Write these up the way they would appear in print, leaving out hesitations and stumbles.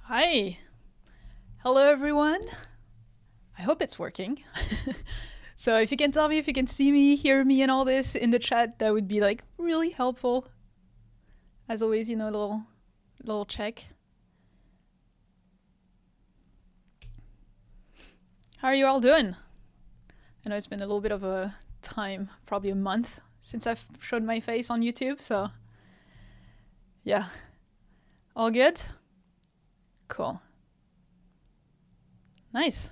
Hi. Hello, everyone. I hope it's working. So if you can tell me if you can see me, hear me, and all this in the chat, that would be like really helpful. As always, a little check. How are you all doing? I know it's been a little bit of a time, probably a month, since I've showed my face on YouTube, so yeah. All good? Cool. Nice.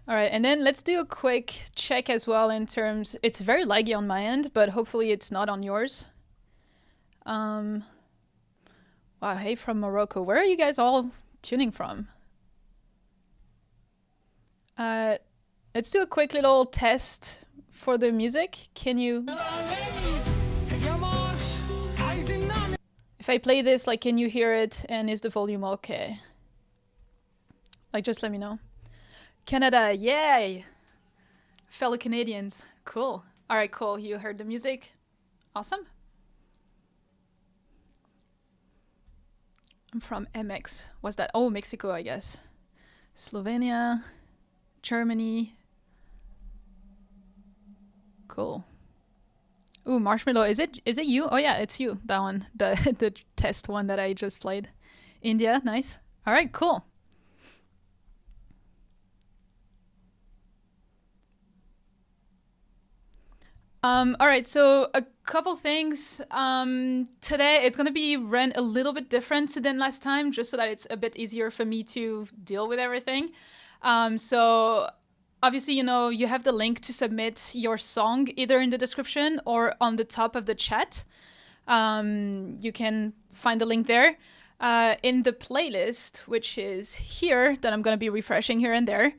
All right, and then let's do a quick check as well in terms, it's very laggy on my end, but hopefully it's not on yours. Wow, hey from Morocco. Where are you guys all tuning from? Let's do a quick little test for the music. Can you... If I play this, like, can you hear it and is the volume okay? Like, just let me know. Canada, yay! Fellow Canadians, cool. All right, cool, you heard the music. Awesome. I'm from MX. What's that? Oh, Mexico, I guess. Slovenia, Germany. Cool. Ooh, Marshmallow, is it you? Oh yeah, it's you, that one. The test one that I just played. India, nice. All right, cool. All right, so a couple things. Today it's gonna be run a little bit different than last time, just so that it's a bit easier for me to deal with everything. So obviously, you have the link to submit your song either in the description or on the top of the chat. You can find the link there. In the playlist, which is here, that I'm gonna be refreshing here and there.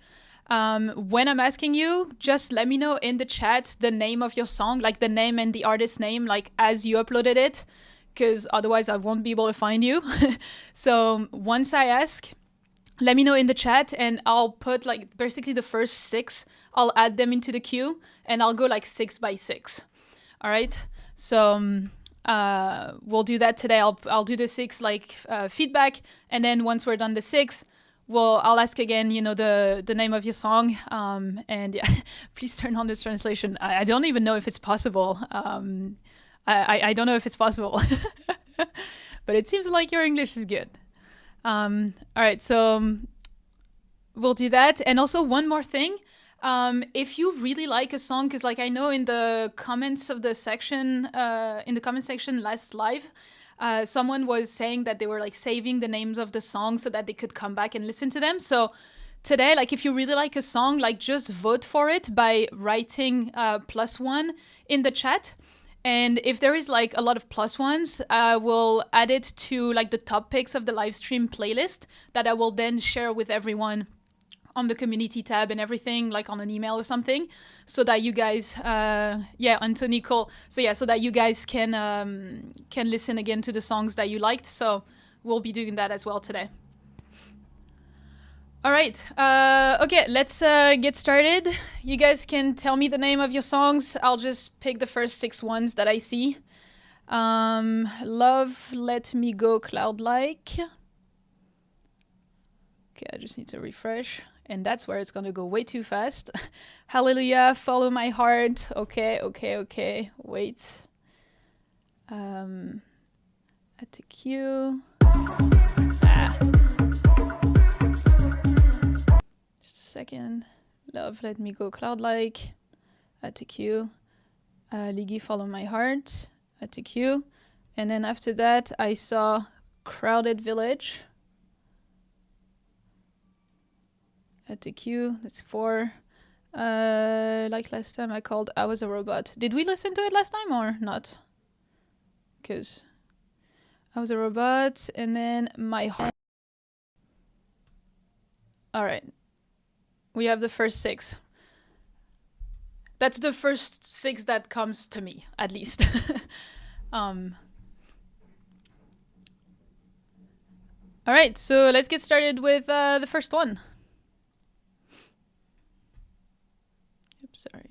When I'm asking you, just let me know in the chat the name of your song, like the name and the artist name, like as you uploaded it, because otherwise I won't be able to find you. So once I ask, let me know in the chat and I'll put like basically the first 6, I'll add them into the queue and I'll go like 6 by 6. All right. So we'll do that today. I'll do the 6 like feedback, and then once we're done the 6, well, I'll ask again, the name of your song, and yeah, please turn on this translation. I don't even know if it's possible. I don't know if it's possible, but it seems like your English is good. All right, so we'll do that. And also one more thing, if you really like a song, because like I know in the comments of the section, in the comment section last live, someone was saying that they were like saving the names of the songs so that they could come back and listen to them. So today, like if you really like a song, like just vote for it by writing +1 in the chat. And if there is like a lot of +1s, I will add it to like the top picks of the live stream playlist that I will then share with everyone on the community tab and everything, like on an email or something, so that you guys, yeah, Anthony, cool. So yeah, so that you guys can listen again to the songs that you liked. So we'll be doing that as well today. All right, okay, let's get started. You guys can tell me the name of your songs. I'll just pick the first 6 ones that I see. Love, Let Me Go, Cloud-like. Okay, I just need to refresh. And that's where it's gonna go way too fast. Hallelujah, Follow My Heart. Okay. Wait. Add to queue. Just a second. Love, Let Me Go, Cloud-like. Add to queue. Ligi, Follow My Heart. Add to queue. And then after that, I saw Crowded Village. Add to queue. That's 4. Like last time I called I Was a Robot. Did we listen to it last time or not? Because I Was a Robot, and then My Heart. All right. We have the first 6. That's the first 6 that comes to me, at least. All right, so let's get started with the first one. Oops, sorry.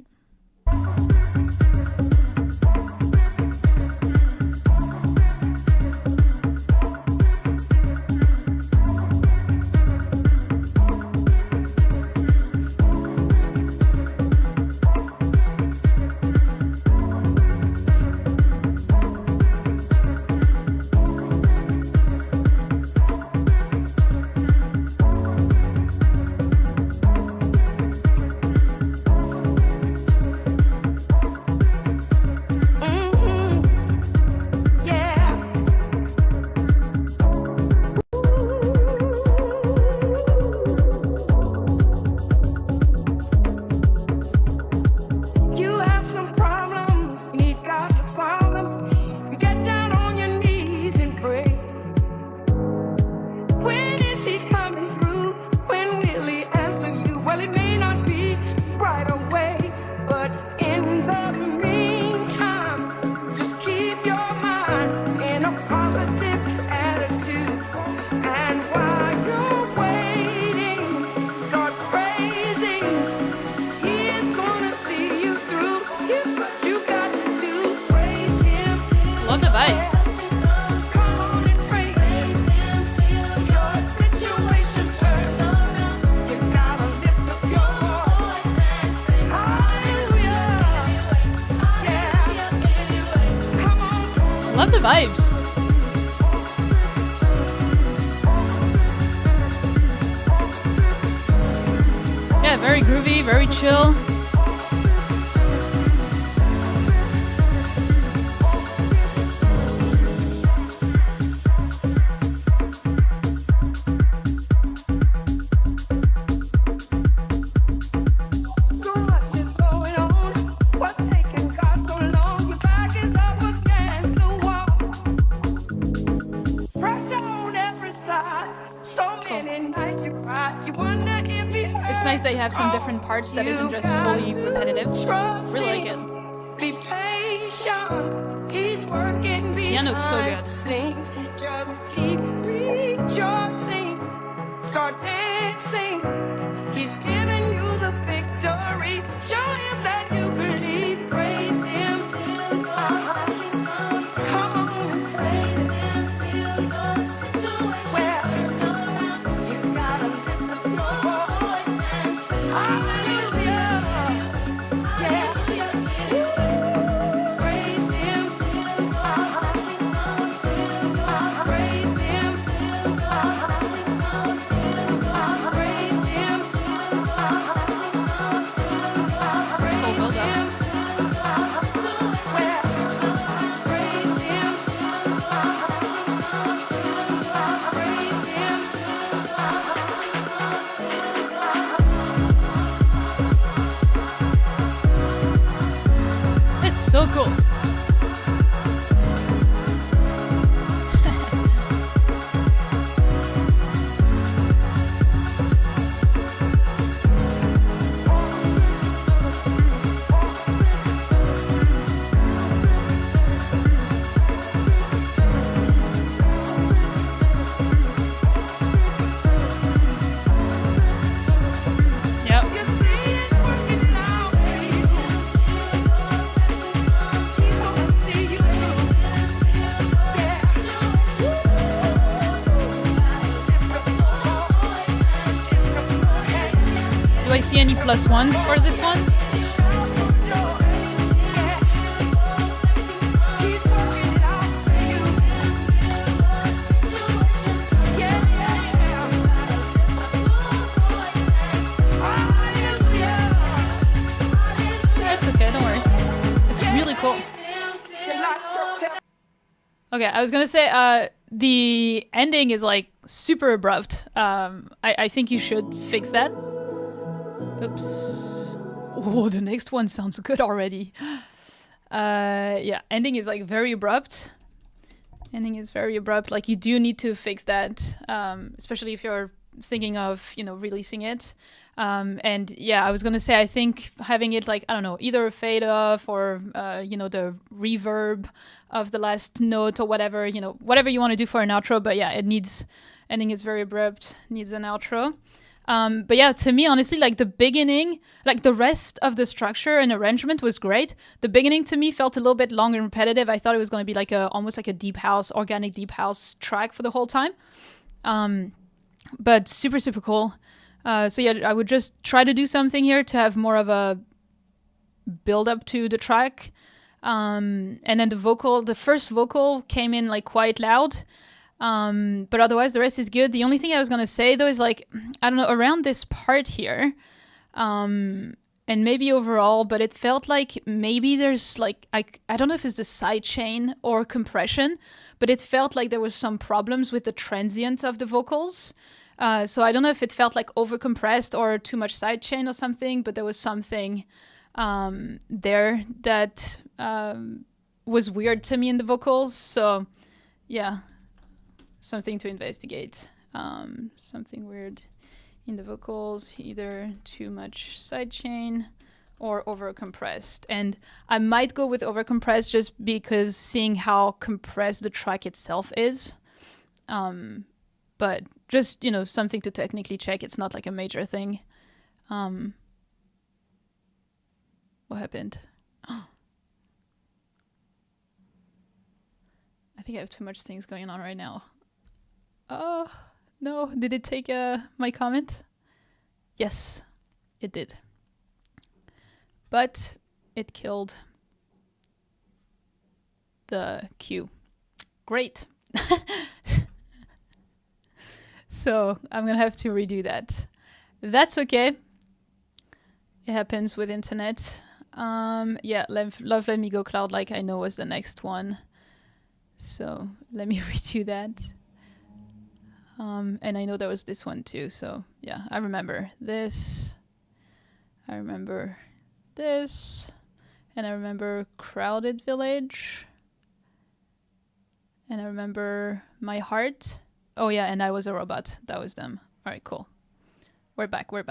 Love the vibes. Love the vibes. Yeah, very groovy, very chill. It's nice that you have some different parts that isn't just fully repetitive. Really like it. Be patient. He's working. Piano's so good. Just keep rejoicing. Start dancing. He's giving you the victory. Show him that you believe. Praise him. Come on. Praise him. Well, you gotta lift up your voice. Hallelujah. Yeah. Praise him. Praise him. Praise him. Oh, well done. It's so cool. Yep. Do I see any plus ones for this one? That's okay, don't worry. It's really cool. Okay, I was gonna say the ending is like super abrupt. I think you should fix that. Oops. Oh, the next one sounds good already. Yeah, ending is like very abrupt. Ending is very abrupt. Like you do need to fix that, especially if you're thinking of, releasing it. And yeah, I was gonna say I think having it like, I don't know, either a fade off or the reverb of the last note or whatever, whatever you want to do for an outro. But yeah, ending is very abrupt, needs an outro. But yeah, to me, honestly, like the beginning, like the rest of the structure and arrangement was great. The beginning to me felt a little bit long and repetitive. I thought it was going to be like almost like a deep house, organic deep house track for the whole time. But super, super cool. So yeah, I would just try to do something here to have more of a build up to the track. And then the first vocal came in like quite loud. But otherwise the rest is good. The only thing I was gonna say though is like, I don't know, around this part here, and maybe overall, but it felt like maybe there's like, I don't know if it's the sidechain or compression, but it felt like there was some problems with the transient of the vocals. So I don't know if it felt like over compressed or too much sidechain or something, but there was something there that was weird to me in the vocals. So yeah, something to investigate. Something weird in the vocals, either too much sidechain or over compressed. And I might go with over compressed just because seeing how compressed the track itself is. But just, something to technically check. It's not like a major thing. What happened? I think I have too much things going on right now. Oh, no. Did it take my comment? Yes, it did. But it killed the queue. Great. So I'm gonna have to redo that. That's okay. It happens with internet. Yeah, Love Let Me Go Cloud Like I Know was the next one. So let me redo that. And I know there was this one too. So yeah, I remember this. I remember this. And I remember Crowded Village. And I remember My Heart. Oh yeah, and I Was a Robot. That was them. All right, cool. We're back. All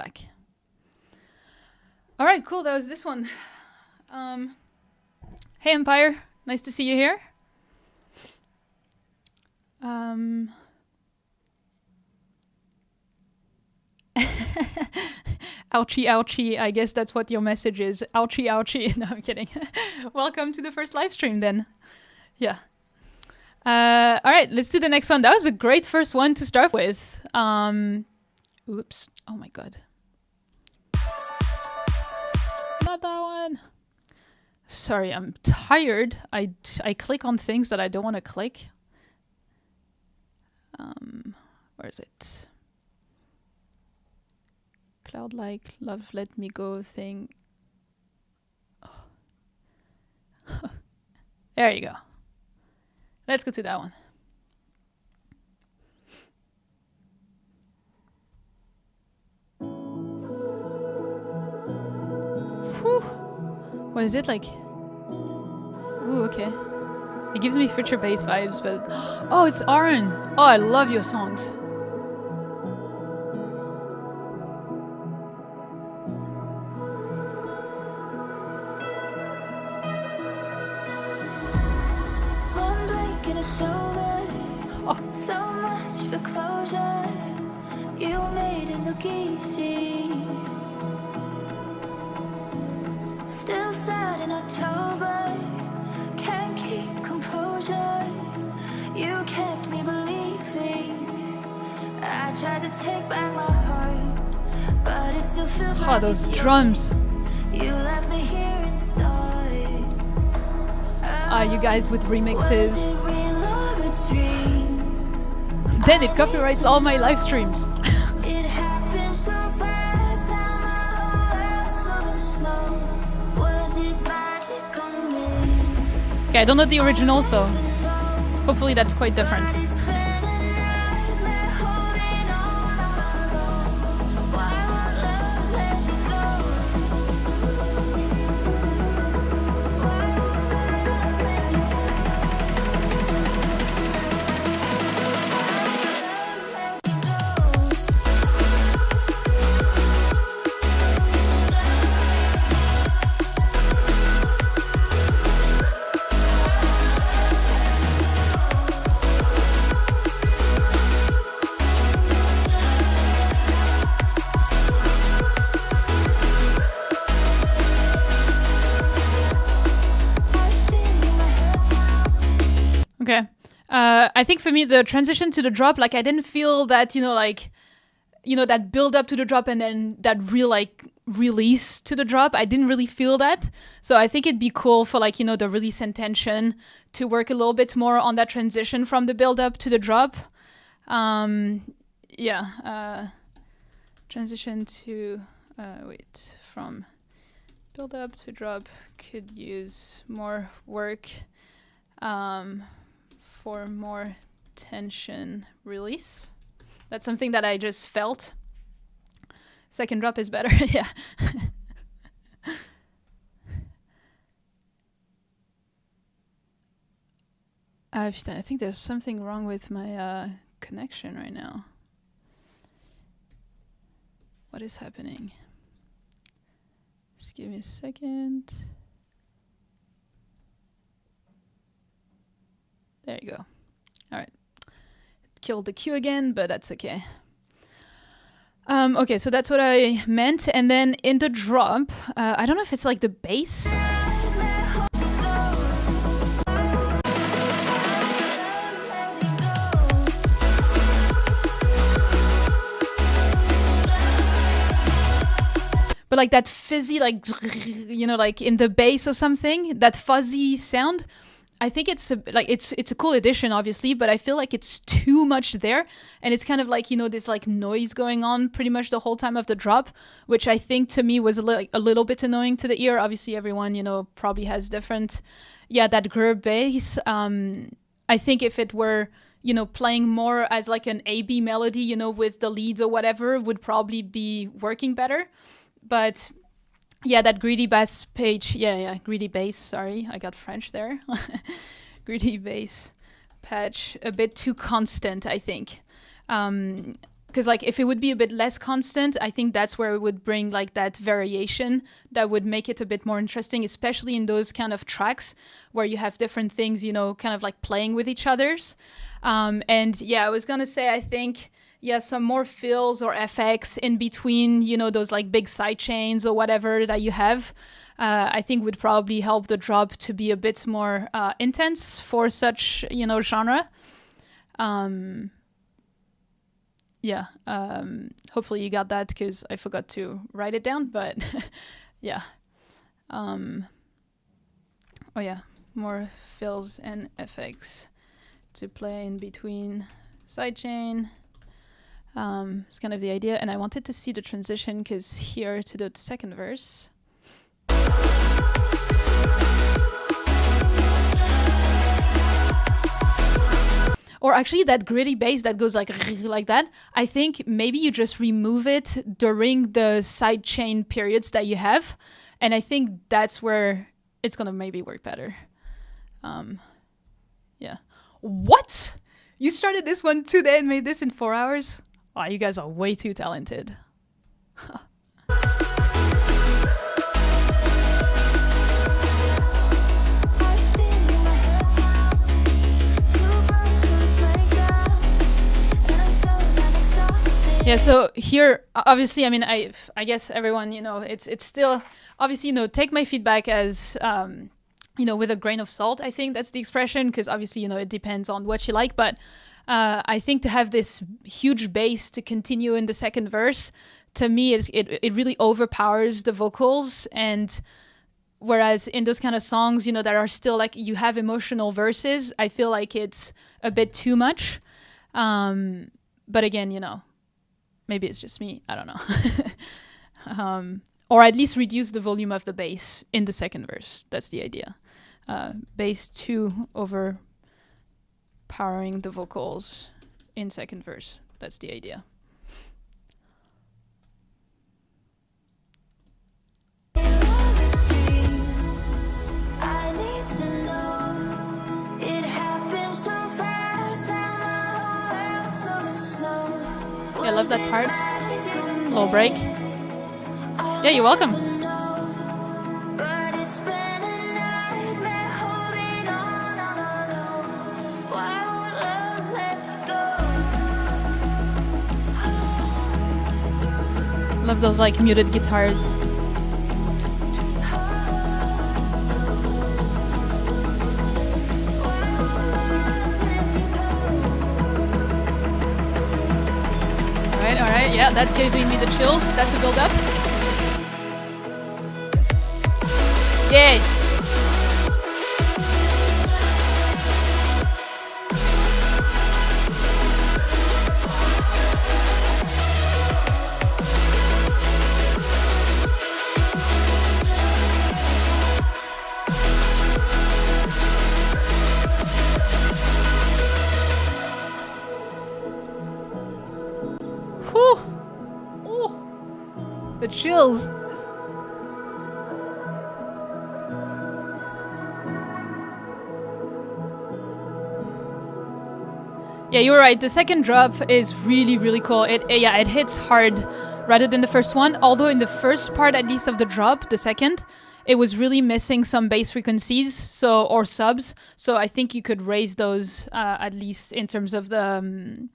right, cool. That was this one. Hey, Empire. Nice to see you here. Ouchie, ouchie. I guess that's what your message is. Ouchie, ouchie. No, I'm kidding. Welcome to the first live stream then. Yeah. All right, let's do the next one. That was a great first one to start with. Oops. Oh my god. Not that one. Sorry, I'm tired. I click on things that I don't want to click. Where is it? Cloud Like Love Let Me Go thing. Oh. There you go. Let's go to that one. Whew. What is it like? Ooh, okay. It gives me future bass vibes, but oh, it's Aaron. Oh, I love your songs. One blink and it's over. So much for closure. You made it look easy. Still sad in October. Can't keep composure. You kept me believing. I tried to take back my heart, but it still feels Oh, like those it's drums. yours. You left me here in the dark. You guys with Was remixes. it real or a dream? Then it copyrights all my live streams. It happened so fast, now my whole world's moving slow. Was it magic on me? Okay, I don't know the original, so hopefully that's quite different. But it's been a nightmare holding on all alone. Why won't love let me go? Why won't love let me go? Okay. I think for me, the transition to the drop, like I didn't feel that, that build up to the drop and then that real like release to the drop. I didn't really feel that. So I think it'd be cool for like, the release intention to work a little bit more on that transition from the build up to the drop. Transition to, from build up to drop could use more work. For more tension release. That's something that I just felt. Second drop is better, yeah. I think there's something wrong with my connection right now. What is happening? Just give me a second. There you go. All right. Killed the queue again, but that's okay. Okay, so that's what I meant. And then in the drop, I don't know if it's like the bass. but like that fizzy, like, you know, like in the bass or something, that fuzzy sound. I think it's it's a cool addition, obviously, but I feel like it's too much there, and it's kind of like, you know, this like noise going on pretty much the whole time of the drop, which I think to me was a little bit annoying to the ear. Obviously, everyone, you know, probably has different, yeah, that grr bass. I think if it were, you know, playing more as like an A-B melody, you know, with the leads or whatever, would probably be working better. But yeah, that greedy bass page, greedy bass, sorry, I got French there. Greedy bass patch, a bit too constant, I think. Because like if it would be a bit less constant, I think that's where it would bring like that variation that would make it a bit more interesting, especially in those kind of tracks where you have different things, you know, kind of like playing with each other's. And yeah, I was gonna say, I think, yeah, some more fills or effects in between, you know, those like big side chains or whatever that you have, I think would probably help the drop to be a bit more intense for such, you know, genre. Yeah, hopefully you got that, because I forgot to write it down, but yeah. Oh yeah, more fills and effects to play in between sidechain. It's kind of the idea, and I wanted to see the transition, because here to the second verse. Or actually that gritty bass that goes like that, I think maybe you just remove it during the sidechain periods that you have, and I think that's where it's gonna maybe work better. Yeah. What? You started this one today and made this in 4 hours? Wow, you guys are way too talented. Yeah, so here, obviously, I mean, I guess everyone, you know, it's still, obviously, you know, take my feedback as, you know, with a grain of salt. I think that's the expression, because obviously, you know, it depends on what you like, but I think to have this huge bass to continue in the second verse, to me, it really overpowers the vocals. And whereas in those kind of songs, you know, that are still like, you have emotional verses, I feel like it's a bit too much. But again, you know, maybe it's just me, I don't know. Or at least reduce the volume of the bass in the second verse. That's the idea. Bass too overpowering the vocals in second verse. That's the idea. Yeah, I love that part. Little break. Yeah, you're welcome. Love those like muted guitars. Alright, yeah, that's giving me the chills. That's a build up. Yay! Whew! Oh, the chills. Yeah, you were right. The second drop is really, really cool. It hits hard rather than the first one. Although in the first part, at least of the drop, the second, it was really missing some bass frequencies, or subs. So I think you could raise those at least in terms of the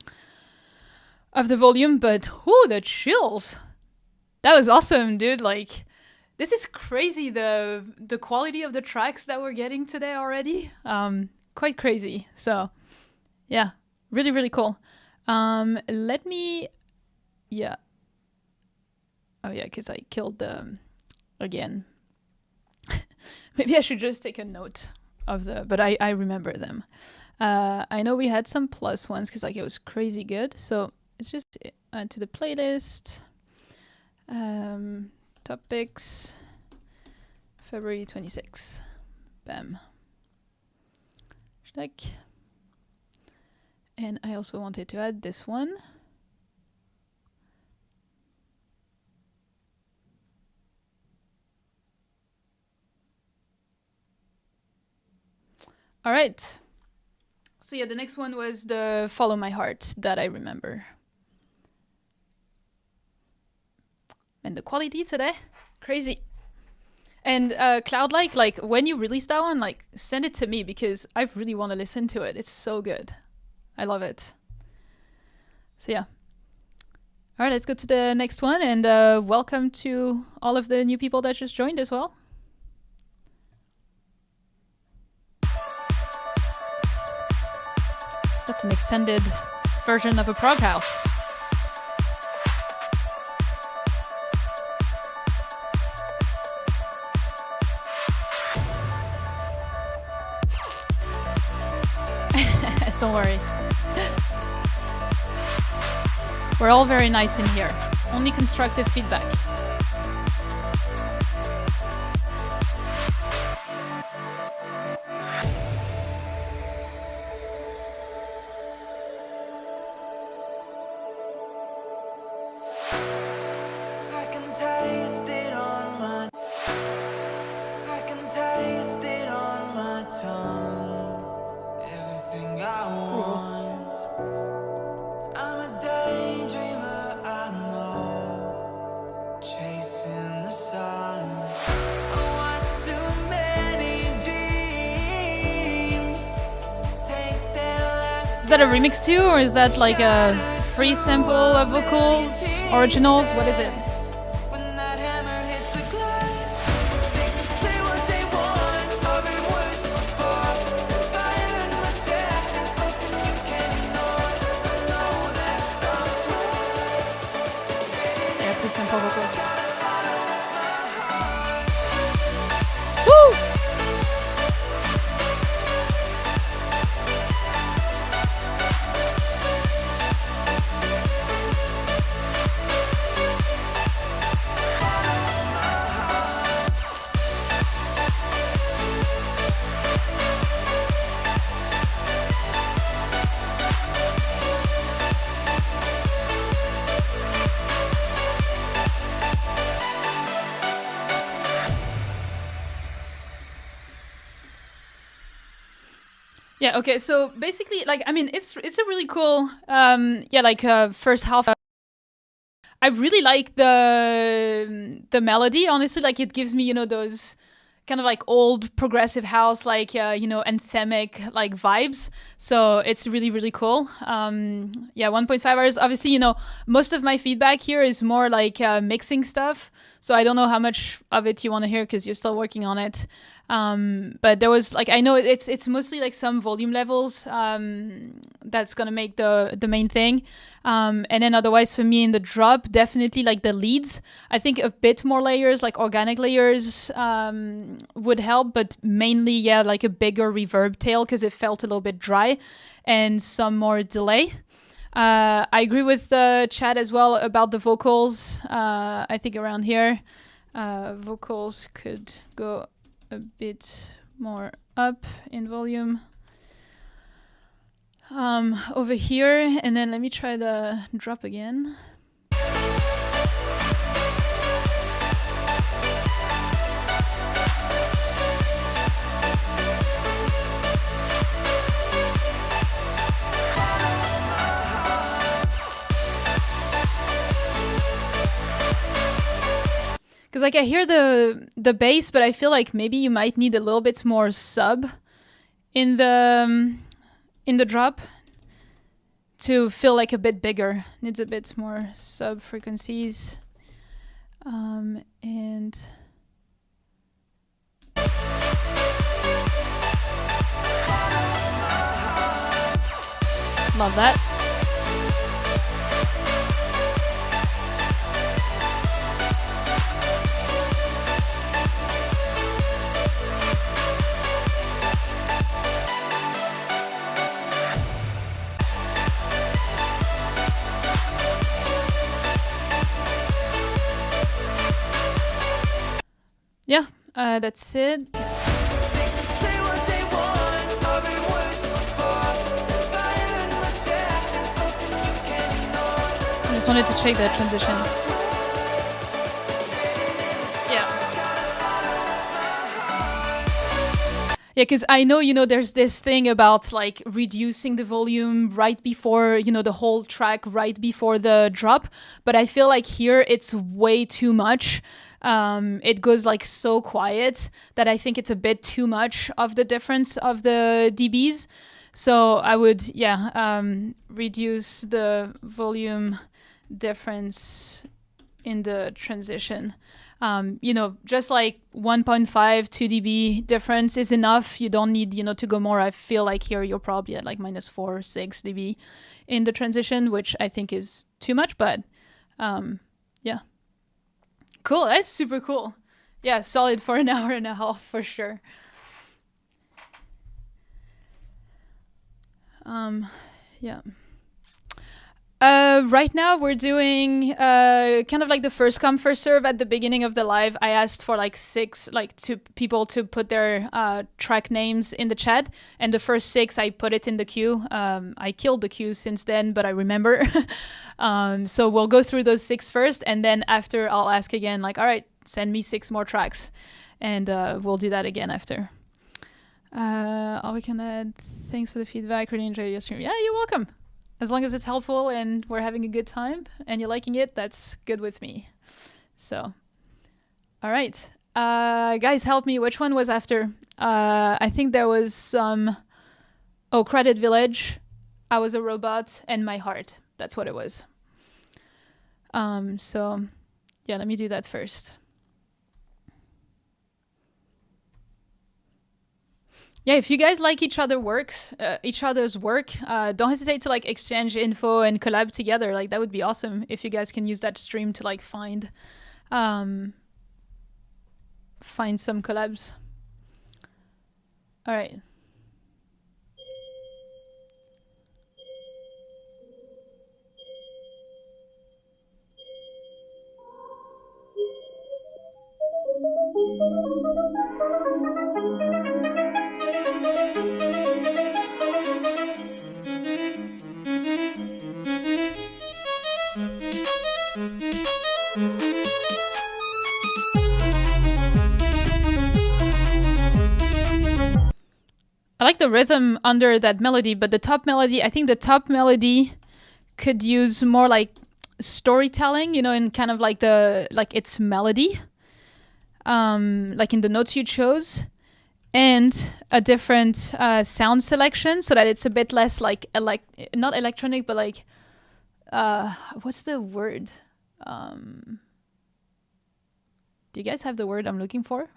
volume. But the chills! That was awesome, dude. Like, this is crazy. The quality of the tracks that we're getting today already, quite crazy. So, yeah. Really, really cool. Let me, yeah. Oh yeah, because I killed the again. Maybe I should just take a note of but I remember them. I know we had some plus ones because like it was crazy good. So it's just add to the playlist. Topics. February 26. Bam. Like. And I also wanted to add this one. All right. So yeah, the next one was the Follow My Heart that I remember. And the quality today, crazy. And Cloudlike, like when you release that one, like send it to me because I really want to listen to it. It's so good. I love it. So yeah. All right, let's go to the next one. And welcome to all of the new people that just joined as well. That's an extended version of a prog house. Don't worry. We're all very nice in here. Only constructive feedback. Is that a remix too, or is that like a free sample of vocals, originals? What is it? Yeah, free sample vocals. Woo! Yeah, okay, so basically, like, I mean, it's a really cool, first half. I really like the melody, honestly, like, it gives me, you know, those kind of, like, old progressive house, like, anthemic, like, vibes, so it's really, really cool. 1.5 hours, obviously, you know, most of my feedback here is more, like, mixing stuff, so I don't know how much of it you want to hear, because you're still working on it. But there was like, I know it's mostly like some volume levels that's gonna make the main thing, and then otherwise for me in the drop, definitely like the leads, I think a bit more layers, like organic layers, would help, but mainly like a bigger reverb tail because it felt a little bit dry, and some more delay. I agree with Chad as well about the vocals. I think around here vocals could go a bit more up in volume over here, and then let me try the drop again. Because like I hear the bass, but I feel like maybe you might need a little bit more sub in the drop to feel like a bit bigger. Needs a bit more sub frequencies, and love that. That's it. I just wanted to check that transition. Yeah, because I know, there's this thing about like reducing the volume right before, the whole track right before the drop. But I feel like here it's way too much. It goes like so quiet that I think it's a bit too much of the difference of the dBs. So I would, reduce the volume difference in the transition. Just like 1.5, 2 dB difference is enough. You don't need, to go more. I feel like here you're probably at like -4, 6 dB in the transition, which I think is too much, but yeah. Cool, that's super cool. Yeah, solid for an hour and a half for sure. Yeah. Right now we're doing kind of like the first come first serve. At the beginning of the live, I asked for like 6 two people to put their track names in the chat, and the first 6 I put it in the queue. I killed the queue since then, but I remember. So we'll go through those 6 first, and then after I'll ask again, like, all right, send me 6 more tracks, and we'll do that again after. All we can add. Thanks for the feedback. Really enjoy your stream. Yeah, you're welcome. As long as it's helpful and we're having a good time and you're liking it, that's good with me. So, all right. Guys, help me. Which one was after? I think there was some... Oh, Credit Village, I Was a Robot, and My Heart. That's what it was. So, yeah, let me do that first. Yeah, if you guys like each other's work, don't hesitate to like exchange info and collab together. Like that would be awesome if you guys can use that stream to like find some collabs. All right. I like the rhythm under that melody, but the top melody, I think the top melody could use more like storytelling, in kind of like its melody, like in the notes you chose, and a different sound selection so that it's a bit less like not electronic, but like what's the word? Do you guys have the word I'm looking for?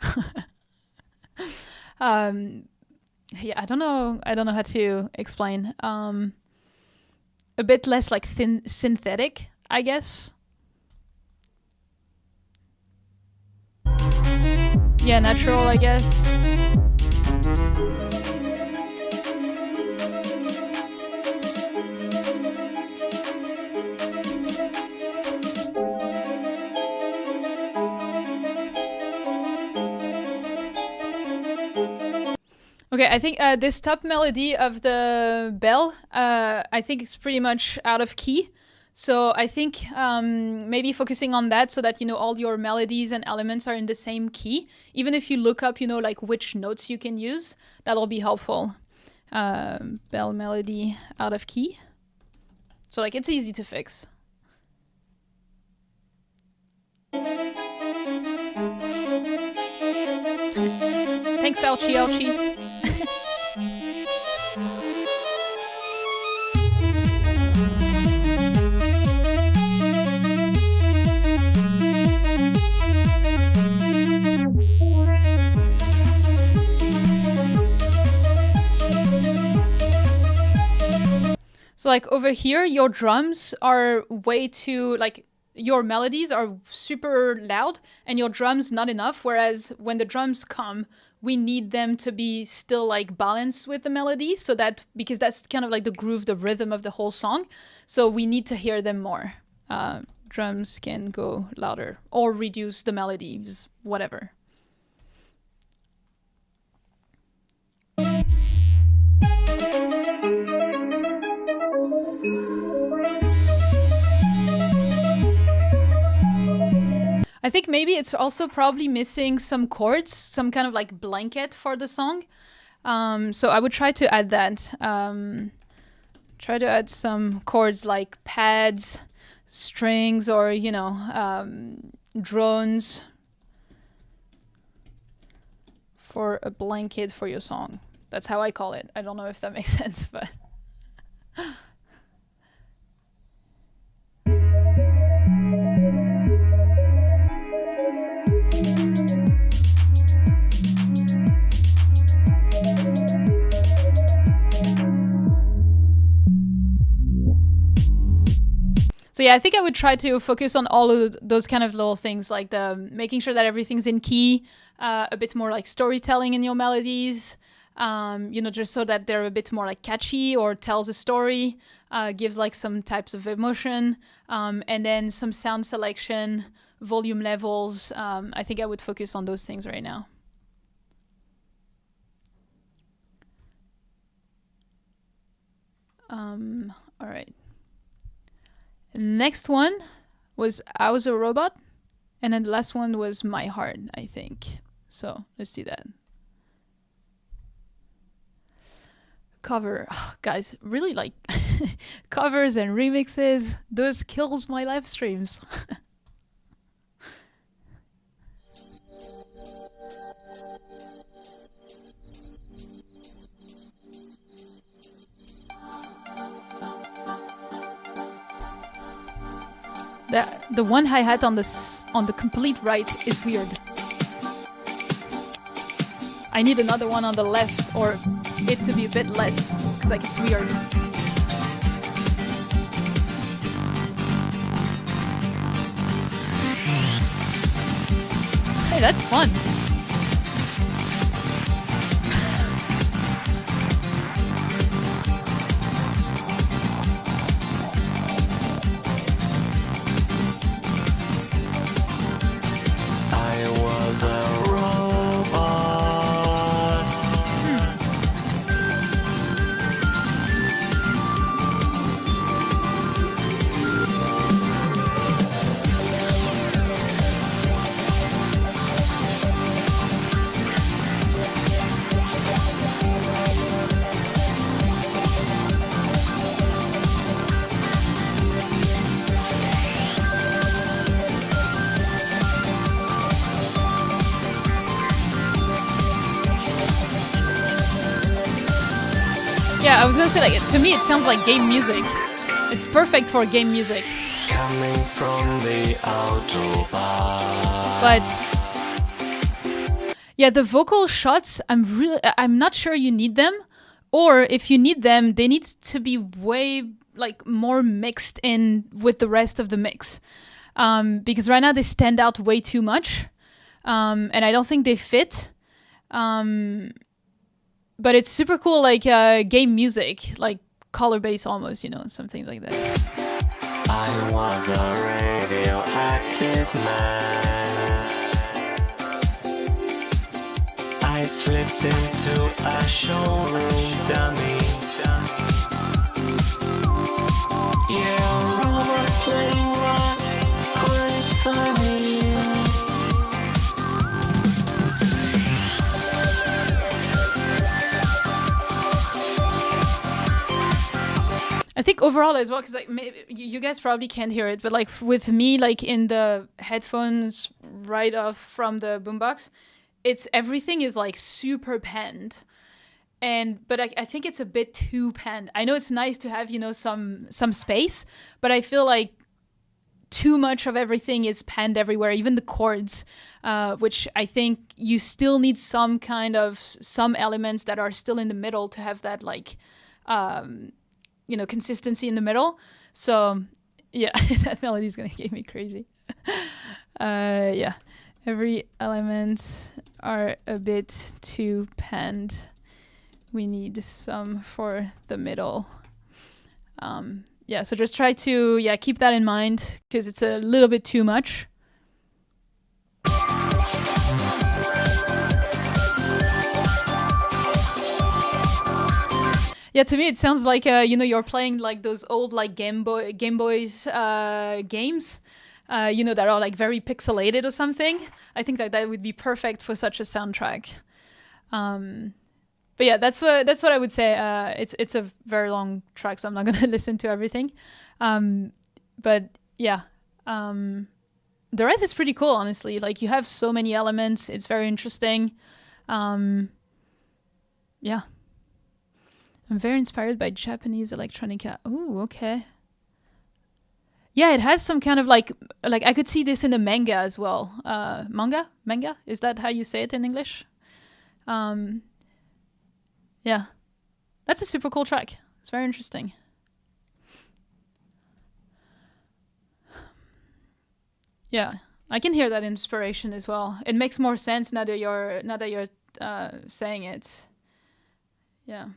Yeah, I don't know how to explain. A bit less like synthetic, I guess. Yeah, natural, I guess. Okay, I think this top melody of the bell, I think it's pretty much out of key. So I think maybe focusing on that so that, all your melodies and elements are in the same key. Even if you look up, like which notes you can use, that'll be helpful. Bell melody out of key. So like it's easy to fix. Thanks, Alchi. So like over here, your drums are way too, like your melodies are super loud and your drums not enough. Whereas when the drums come, we need them to be still like balanced with the melody, so that, because that's kind of like the groove, the rhythm of the whole song. So we need to hear them more. Drums can go louder or reduce the melodies, whatever. I think maybe it's also probably missing some chords, some kind of like blanket for the song. So I would try to add that. Try to add some chords like pads, strings, or drones for a blanket for your song. That's how I call it. I don't know if that makes sense, but so yeah, I think I would try to focus on all of those kind of little things, like the making sure that everything's in key, a bit more like storytelling in your melodies, just so that they're a bit more like catchy or tells a story, gives like some types of emotion, and then some sound selection, volume levels. I think I would focus on those things right now. All right. Next one was I Was a Robot, and then the last one was My Heart, I think. So let's do that. Cover. Oh, guys, really like covers and remixes. Those kills my live streams. The one hi-hat on the complete right is weird. I need another one on the left, or it to be a bit less, because like it's weird. Hey, that's fun. Was a robot. Yeah, I was gonna say, like, to me it sounds like game music. It's perfect for game music. Coming from the Autobahn. But yeah, the vocal shots, I'm not sure you need them, or if you need them, they need to be way like more mixed in with the rest of the mix, because right now they stand out way too much, and I don't think they fit. But it's super cool, like game music, like color bass almost, something like that. I was a radioactive man. I slipped into a showroom dummy. Yeah, robot playing rock, quite funny. I think overall as well, because like you guys probably can't hear it, but like with me, like in the headphones right off from the boombox, everything is like super panned, but I think it's a bit too panned. I know it's nice to have some space, but I feel like too much of everything is panned everywhere, even the chords, which I think you still need some elements that are still in the middle to have that like consistency in the middle. So yeah, that melody is gonna get me crazy. Yeah, every element are a bit too panned. We need some for the middle. Yeah, so just try to keep that in mind, because it's a little bit too much. Yeah, to me it sounds like you're playing like those old like Game Boys games, that are like very pixelated or something. I think that would be perfect for such a soundtrack. But yeah, that's what I would say. It's a very long track, so I'm not gonna listen to everything. But yeah, the rest is pretty cool, honestly. Like, you have so many elements. It's very interesting. Yeah. I'm very inspired by Japanese electronica. Ooh, okay. Yeah, it has some kind of like I could see this in a manga as well. Manga? Is that how you say it in English? Yeah. That's a super cool track. It's very interesting. Yeah, I can hear that inspiration as well. It makes more sense now that you're saying it. Yeah.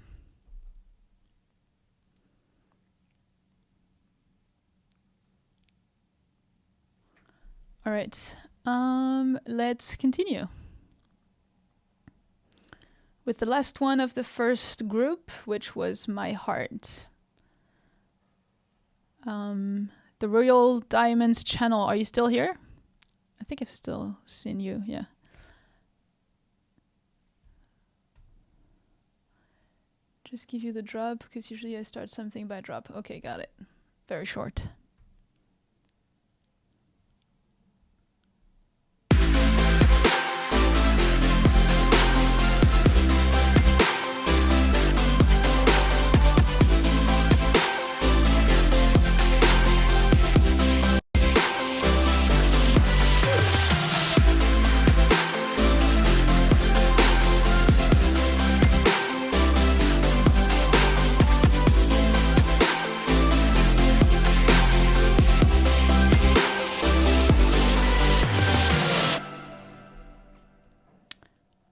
All right. Let's continue with the last one of the first group, which was My Heart. The Royal Diamonds channel. Are you still here? I think I've still seen you. Yeah. Just give you the drop, because usually I start something by drop. Okay, got it. Very short.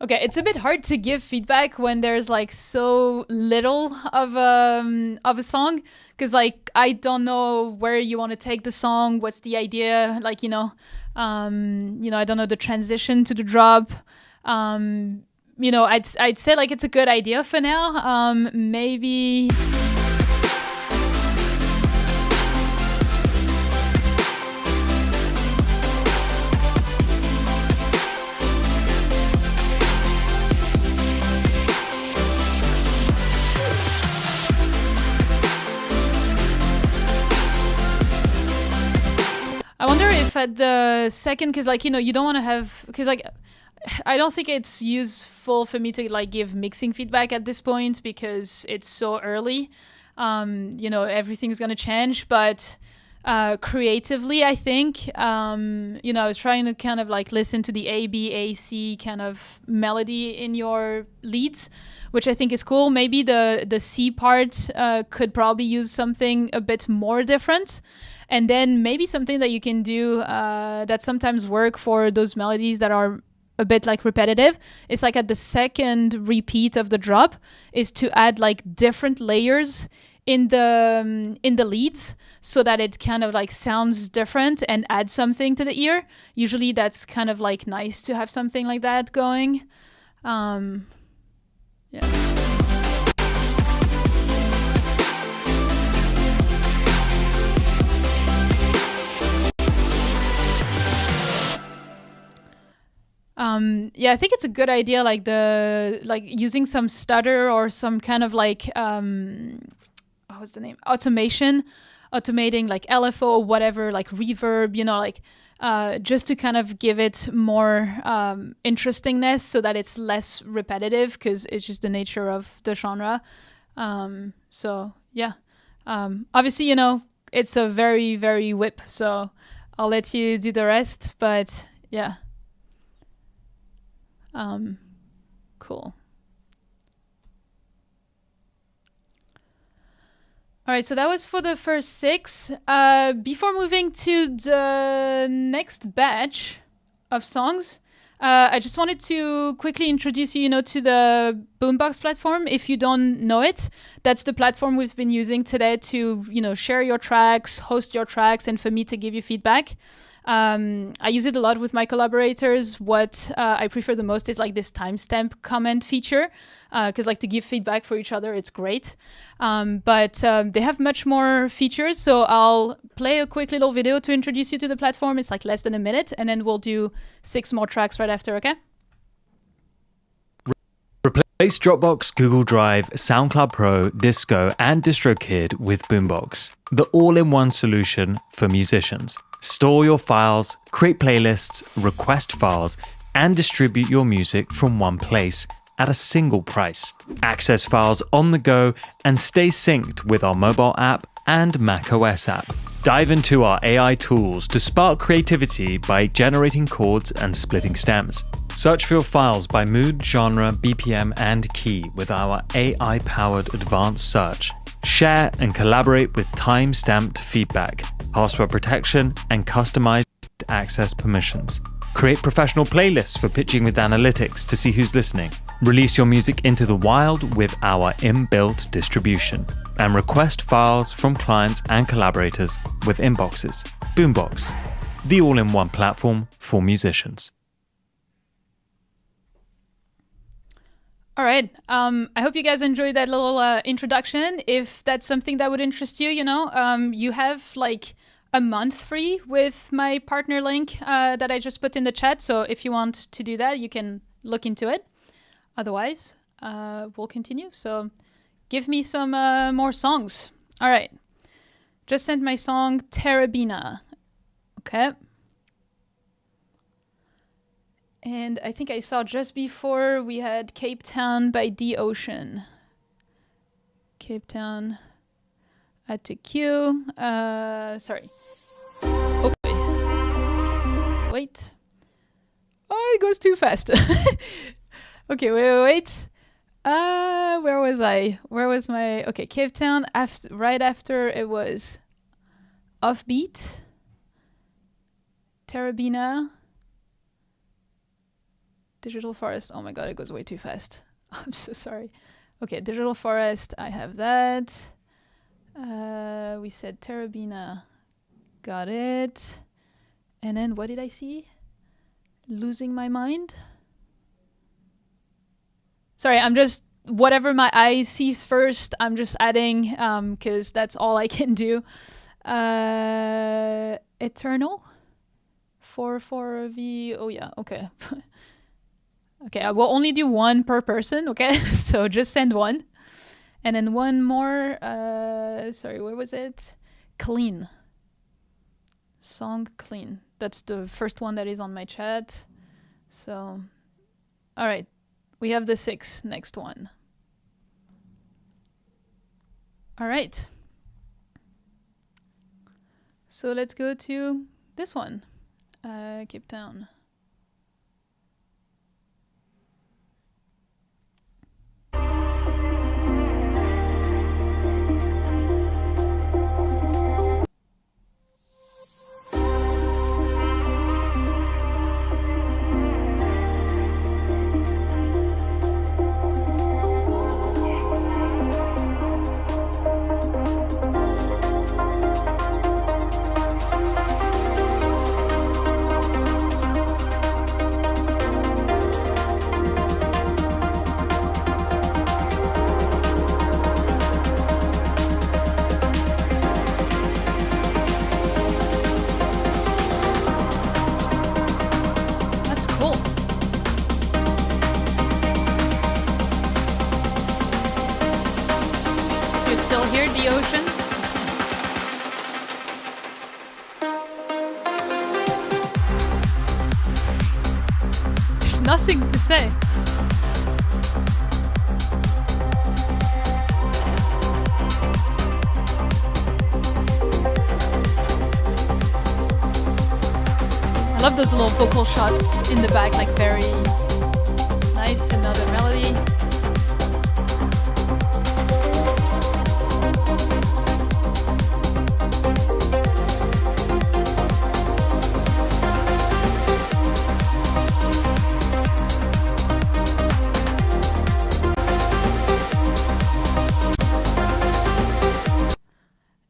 Okay, it's a bit hard to give feedback when there's like so little of a song, because like I don't know where you want to take the song, what's the idea, like I don't know the transition to the drop. I'd say like it's a good idea for now. Maybe. I wonder if at the second, because like you don't want to have, because like I don't think it's useful for me to like give mixing feedback at this point because it's so early. Everything's gonna change, but creatively, I think I was trying to kind of like listen to the A B A C kind of melody in your leads, which I think is cool. Maybe the C part could probably use something a bit more different. And then maybe something that you can do that sometimes work for those melodies that are a bit like repetitive. It's like at the second repeat of the drop is to add like different layers in the leads so that it kind of like sounds different and adds something to the ear. Usually that's kind of like nice to have something like that going. Yeah. I think it's a good idea, like using some stutter or some kind of like what's the name? Automating like LFO or whatever, like reverb, just to kind of give it more interestingness so that it's less repetitive, because it's just the nature of the genre. Obviously, it's a very, very whip, so I'll let you do the rest, but yeah. Cool. All right, so that was for the first 6. Before moving to the next batch of songs, I just wanted to quickly introduce you, to the Boombox platform. If you don't know it, that's the platform we've been using today to, share your tracks, host your tracks, and for me to give you feedback. I use it a lot with my collaborators. What I prefer the most is like this timestamp comment feature, because like to give feedback for each other, it's great. But they have much more features. So I'll play a quick little video to introduce you to the platform. It's like less than a minute, and then we'll do 6 more tracks right after, okay? Replace Dropbox, Google Drive, SoundCloud Pro, Disco, and DistroKid with Boombox, the all-in-one solution for musicians. Store your files, create playlists, request files, and distribute your music from one place at a single price. Access files on the go and stay synced with our mobile app and macOS app. Dive into our AI tools to spark creativity by generating chords and splitting stems. Search for your files by mood, genre, BPM, and key with our AI-powered advanced search. Share and collaborate with time-stamped feedback, password protection, and customized access permissions. Create professional playlists for pitching with analytics to see who's listening. Release your music into the wild with our inbuilt distribution. And request files from clients and collaborators with inboxes. Boombox, the all-in-one platform for musicians. All right. I hope you guys enjoyed that little introduction. If that's something that would interest you, you have like a month free with my partner link that I just put in the chat. So if you want to do that, you can look into it. Otherwise, we'll continue. So give me some more songs. All right. Just sent my song Terabina. Okay. And I think I saw just before we had Cape Town by The Ocean. Cape Town. Add to queue. Sorry. Oh, wait. Oh, it goes too fast. Okay, wait. Where was I? Where was my... Okay, Cape Town. Right after it was Offbeat. Terabina. Digital Forest. Oh my god, it goes way too fast. I'm so sorry. Okay, Digital Forest. I have that. We said Terabina. Got it. And then what did I see? Losing My Mind. Sorry, I'm just... Whatever my eye sees first, I'm just adding, because that's all I can do. Eternal? 4V... Oh yeah, okay. Okay, I will only do one per person, okay? So just send one. And then one more, sorry, where was it? Clean. Song Clean. That's the first one that is on my chat. So, all right. We have the 6 next one. All right. So let's go to this one. Cape Town. Nothing to say. I love those little vocal shots in the back, like very nice. Another melody.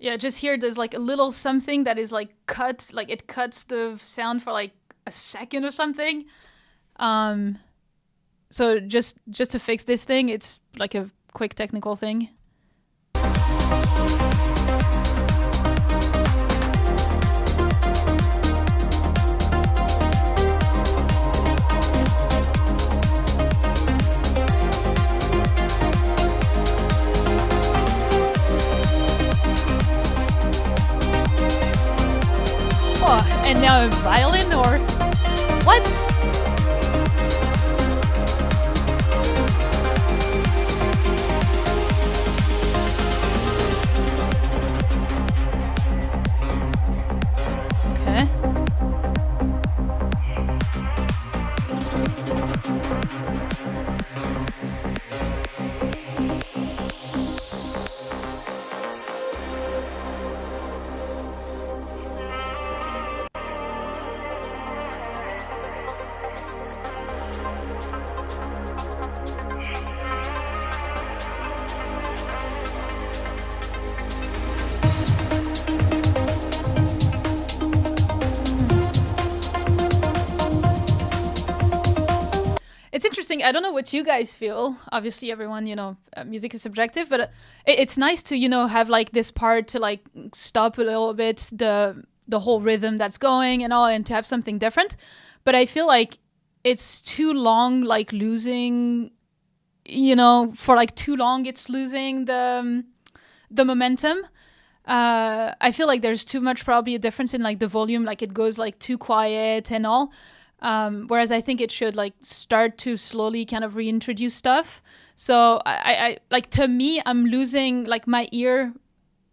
Yeah, just here there's like a little something that is like cut, like it cuts the sound for like a second or something. Um, so just to fix this thing, it's like a quick technical thing. Oh, and now a violin or what? Okay. It's interesting. I don't know what you guys feel. Obviously, everyone, music is subjective, but it's nice to, have like this part to like stop a little bit the whole rhythm that's going and all, and to have something different. But I feel like it's too long, like losing, for like too long, it's losing the momentum. I feel like there's too much probably a difference in like the volume, like it goes like too quiet and all. Whereas I think it should like start to slowly kind of reintroduce stuff. So I like, to me, I'm losing like my ear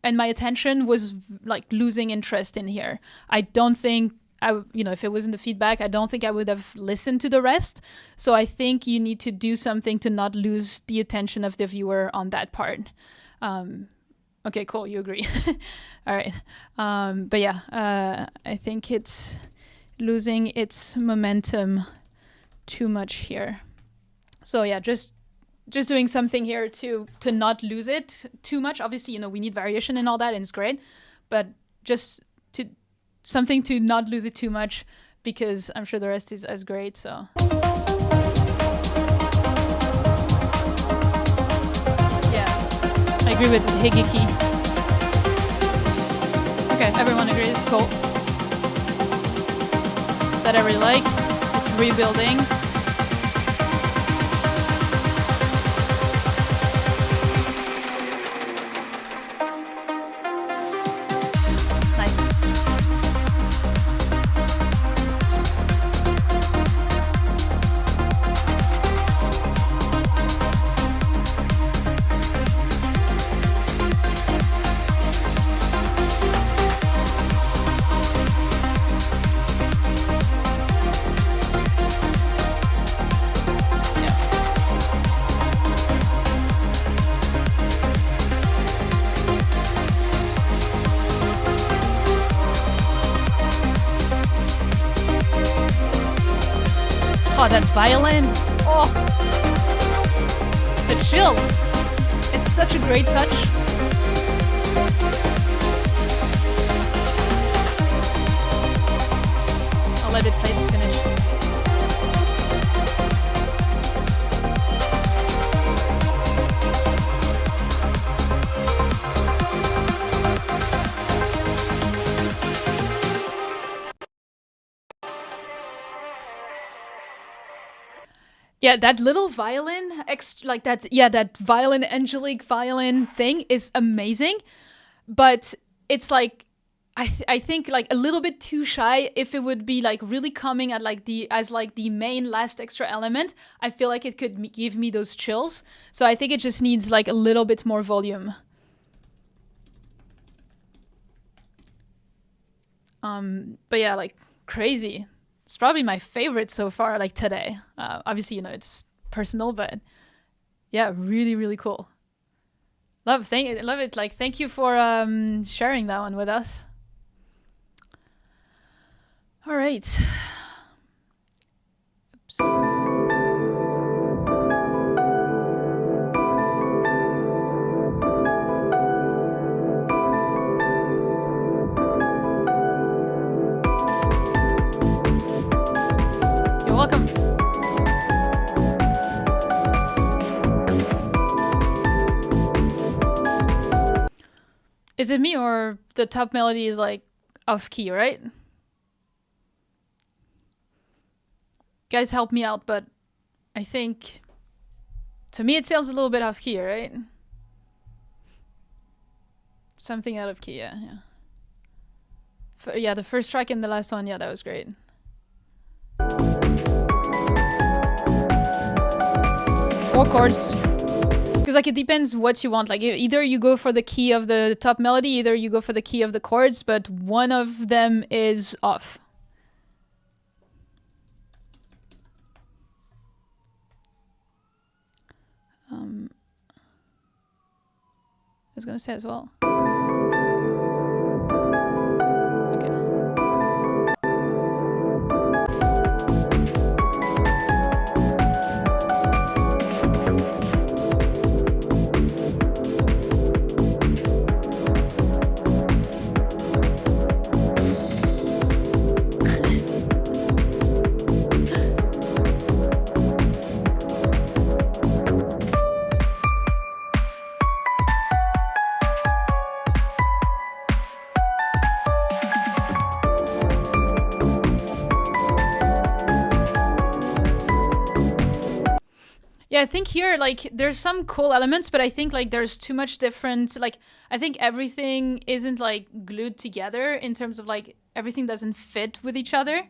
and my attention was like losing interest in here. I don't think if it wasn't the feedback, I don't think I would have listened to the rest. So I think you need to do something to not lose the attention of the viewer on that part. Okay, cool. You agree. All right. But yeah, I think it's losing its momentum too much here. So yeah, just doing something here to not lose it too much. Obviously, we need variation and all that, and it's great, but just something to not lose it too much, because I'm sure the rest is as great. So yeah, I agree with Higeki. Okay, everyone agrees. Cool. That I really like. It's rebuilding. Nice. Oh, that violin. Oh, the chills. It's such a great touch. I'll let it play to finish. Yeah, that little violin, that violin, angelic violin thing is amazing, but it's like, I think like a little bit too shy. If it would be like really coming at like the main last extra element, I feel like it could give me those chills. So I think it just needs like a little bit more volume. But yeah, like crazy. It's probably my favorite so far, like today. Obviously, it's personal, but yeah, really, really cool. Love it. Like, thank you for sharing that one with us. All right. Oops. Is it me or the top melody is like off key, right? Guys, help me out, but I think to me it sounds a little bit off key, right? Something out of key, yeah. Yeah, the first track and the last one, yeah, that was great. Or chords. Because like it depends what you want. Like either you go for the key of the top melody, either you go for the key of the chords, but one of them is off. I was gonna say as well. Okay. Yeah, I think here, like, there's some cool elements, but I think, like, there's too much different, like, I think everything isn't, like, glued together in terms of, like, everything doesn't fit with each other.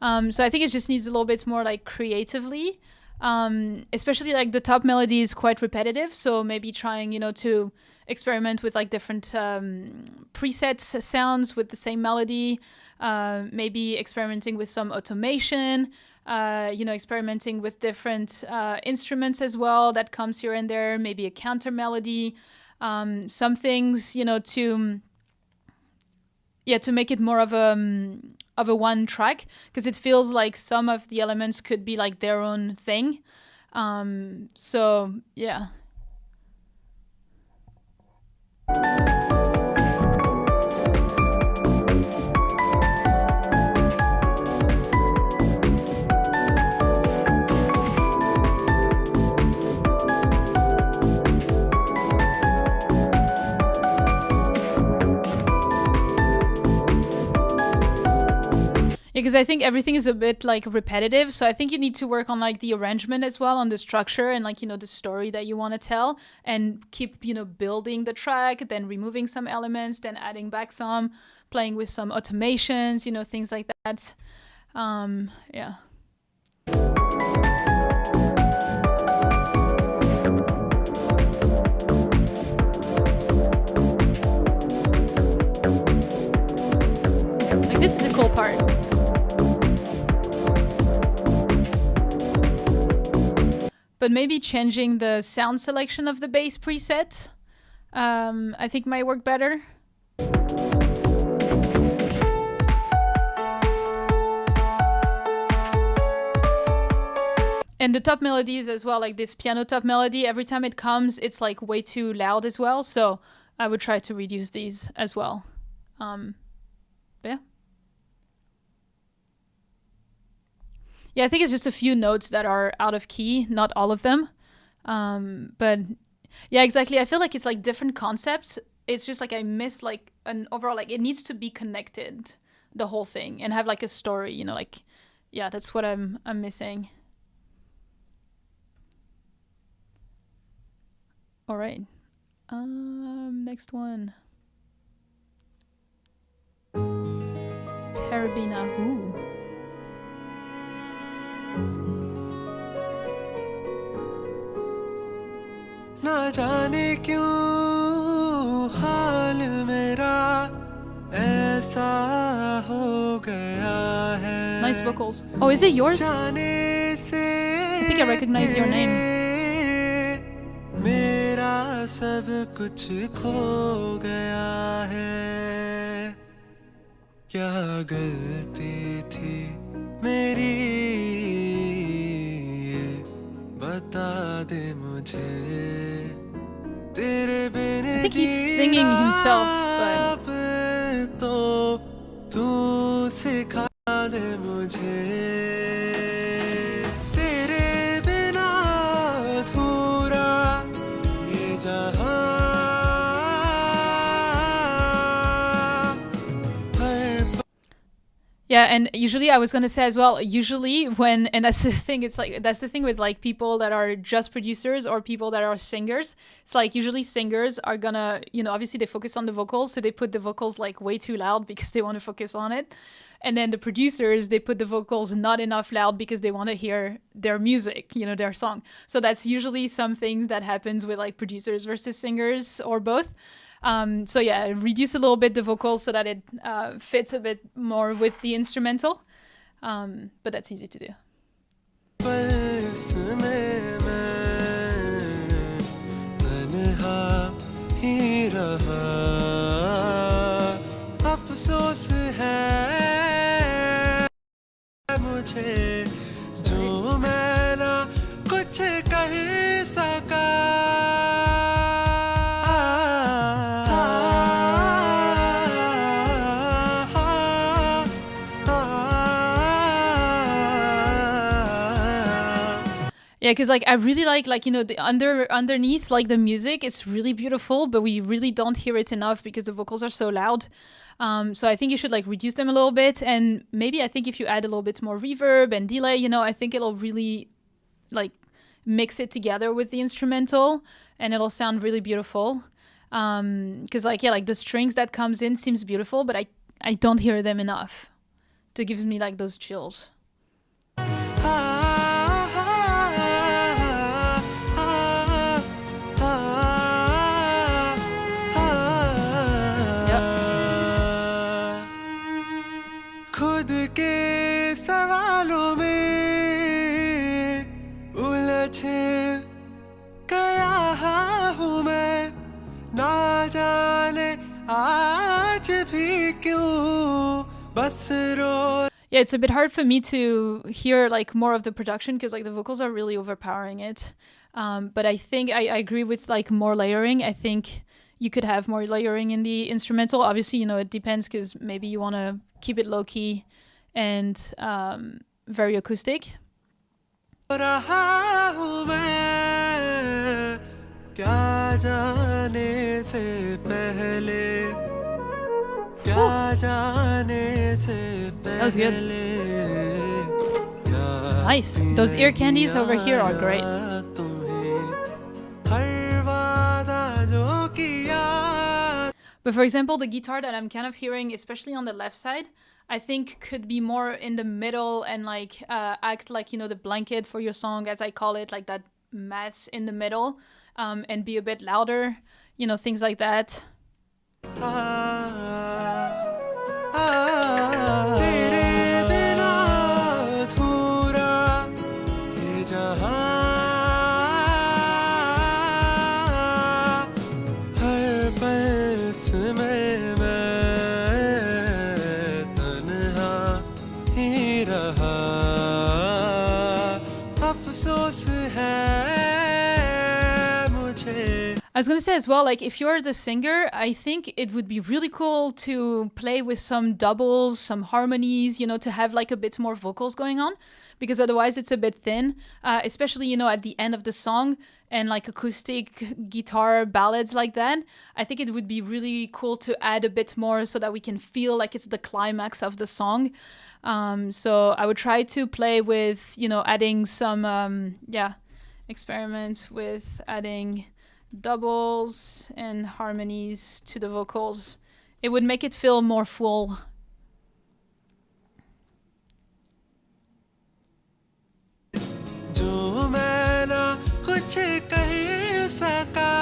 So I think it just needs a little bit more, like, creatively. Especially, like, the top melody is quite repetitive, so maybe trying, you know, to experiment with, like, different presets, sounds with the same melody. Maybe experimenting with some automation. You know, experimenting with different instruments as well that comes here and there, maybe a counter melody, some things, you know, to make it more of a one track, because it feels like some of the elements could be like their own thing. So yeah. Because I think everything is a bit like repetitive, so I think you need to work on like the arrangement as well, on the structure and like, you know, the story that you want to tell, and keep, you know, building the track, then removing some elements, then adding back some, playing with some automations, you know, things like that. Yeah. Like, this is a cool part. But maybe changing the sound selection of the bass preset, I think might work better. And the top melodies as well, like this piano top melody, every time it comes, it's like way too loud as well. So I would try to reduce these as well. Yeah. Yeah, I think it's just a few notes that are out of key, not all of them. But yeah, exactly. I feel like it's like different concepts. It's just like I miss like an overall, like it needs to be connected, the whole thing, and have like a story, you know, like, yeah, that's what I'm missing. All right. Next one. Terabina. Ooh. ना जाने क्यों हाल मेरा ऐसा हो गया है. Nice vocals. Oh, is it yours? जाने से I think I recognize your name. मेरा सब कुछ खो गया है. क्या गलती थी मेरी, ये बता दे मुझे. तेरे बिन I think he's singing himself, but अब तो तू सिखा दे मुझे. तेरे बिना अधूरा ये जहां Yeah, and usually I was gonna say as well, usually when, and that's the thing, it's like that's the thing with like people that are just producers or people that are singers. It's like usually singers are gonna, obviously they focus on the vocals, so they put the vocals like way too loud because they want to focus on it. And then the producers, they put the vocals not enough loud because they want to hear their music, their song. So that's usually something that happens with like producers versus singers or both. So yeah, reduce a little bit the vocals so that it fits a bit more with the instrumental. But that's easy to do. बस में मैं तन्हा ही रहा अफसोस है मुझे जो मैं ना कुछ कर सका Yeah, because like I really like the underneath, like the music, it's really beautiful, but we really don't hear it enough because the vocals are so loud. So I think you should like reduce them a little bit, and maybe I think if you add a little bit more reverb and delay, I think it'll really like mix it together with the instrumental, and it'll sound really beautiful. Because like the strings that comes in seems beautiful, but I don't hear them enough to give me like those chills. खुद के सवालों में उलझ गया हूँ मैं ना जाने आज भी क्यों बस रो Yeah, it's a bit hard for me to hear like more of the production because like the vocals are really overpowering it. But I think I agree with like more layering. I think you could have more layering in the instrumental. Obviously, it depends because maybe you want to keep it low key and very acoustic. रहा हूँ मैं क्या जाने से पहले क्या जाने से That was good. पहले Nice. Those ear candies over here are great. हर वादा जो किया But for example, the guitar that I'm kind of hearing, especially on the left side, I think could be more in the middle and like act like, the blanket for your song, as I call it, like that mass in the middle, and be a bit louder, things like that. तेरे बिना अधूरा ये जहां हर पल में मैं तन्हा ही रहा अफसोस है मुझे I was going to say as well, like if you're the singer, I think it would be really cool to play with some doubles, some harmonies, to have like a bit more vocals going on, because otherwise it's a bit thin, especially, at the end of the song and like acoustic guitar ballads like that. I think it would be really cool to add a bit more so that we can feel like it's the climax of the song. So I would try to play with, adding some, experiment with adding doubles and harmonies to the vocals. It would make it feel more full. जो मैं ना कुछ कर सका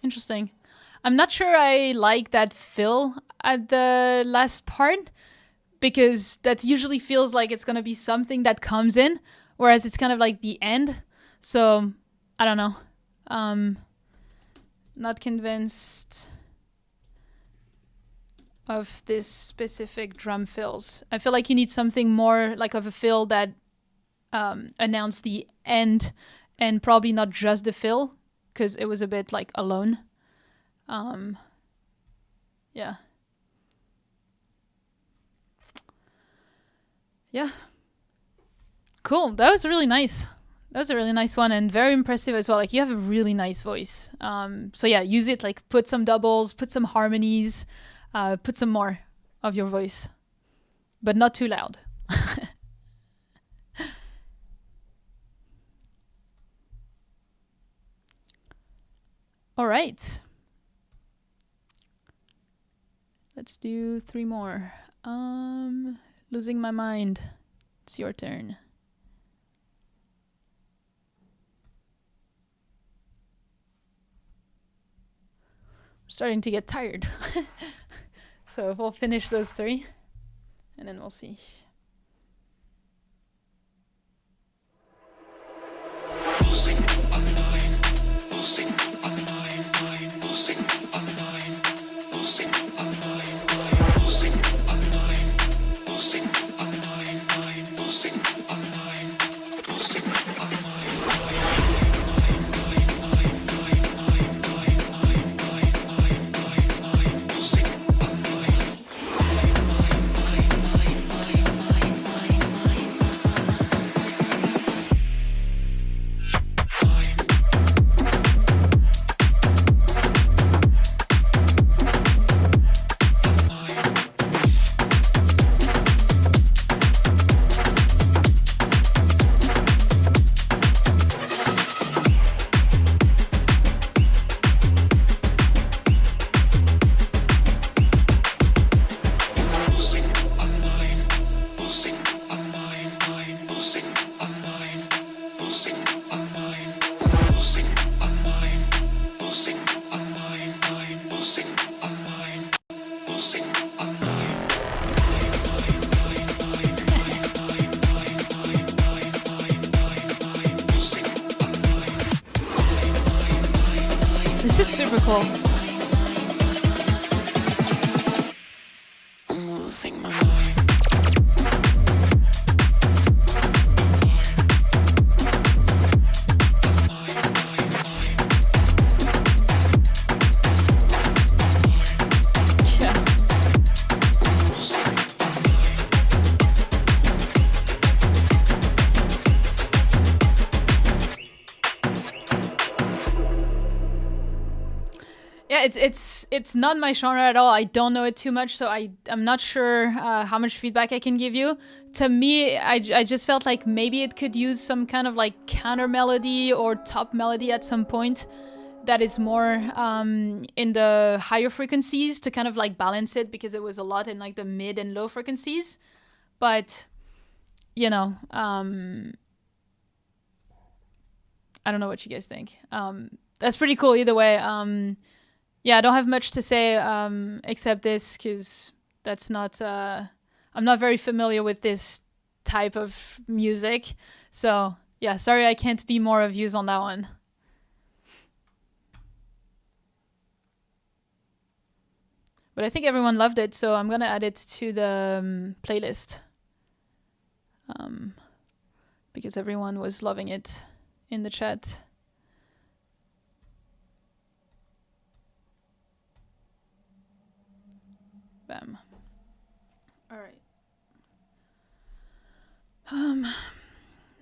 Interesting. I'm not sure I like that fill at the last part, because that usually feels like it's going to be something that comes in, whereas it's kind of like the end. So I don't know. Not convinced of this specific drum fills. I feel like you need something more like of a fill that announce the end, and probably not just the fill, because it was a bit like alone. Yeah. Yeah. Cool. That was really nice. That was a really nice one and very impressive as well. Like, you have a really nice voice. So yeah, use it. Like, put some doubles, put some harmonies, put some more of your voice, but not too loud. All right. Let's do 3 more. Losing my mind. It's your turn. I'm starting to get tired. So we'll finish those 3 and then we'll see. This is super cool. I'm losing my mind. Yeah, it's not my genre at all. I don't know it too much, so I'm not sure how much feedback I can give you. To me, I just felt like maybe it could use some kind of like counter melody or top melody at some point that is more in the higher frequencies to kind of like balance it, because it was a lot in like the mid and low frequencies. But, you know, I don't know what you guys think. That's pretty cool either way. Yeah, I don't have much to say except this, because that's not... I'm not very familiar with this type of music. So, yeah, sorry I can't be more of views on that one. But I think everyone loved it, so I'm going to add it to the playlist. Because everyone was loving it in the chat. Bam. All right.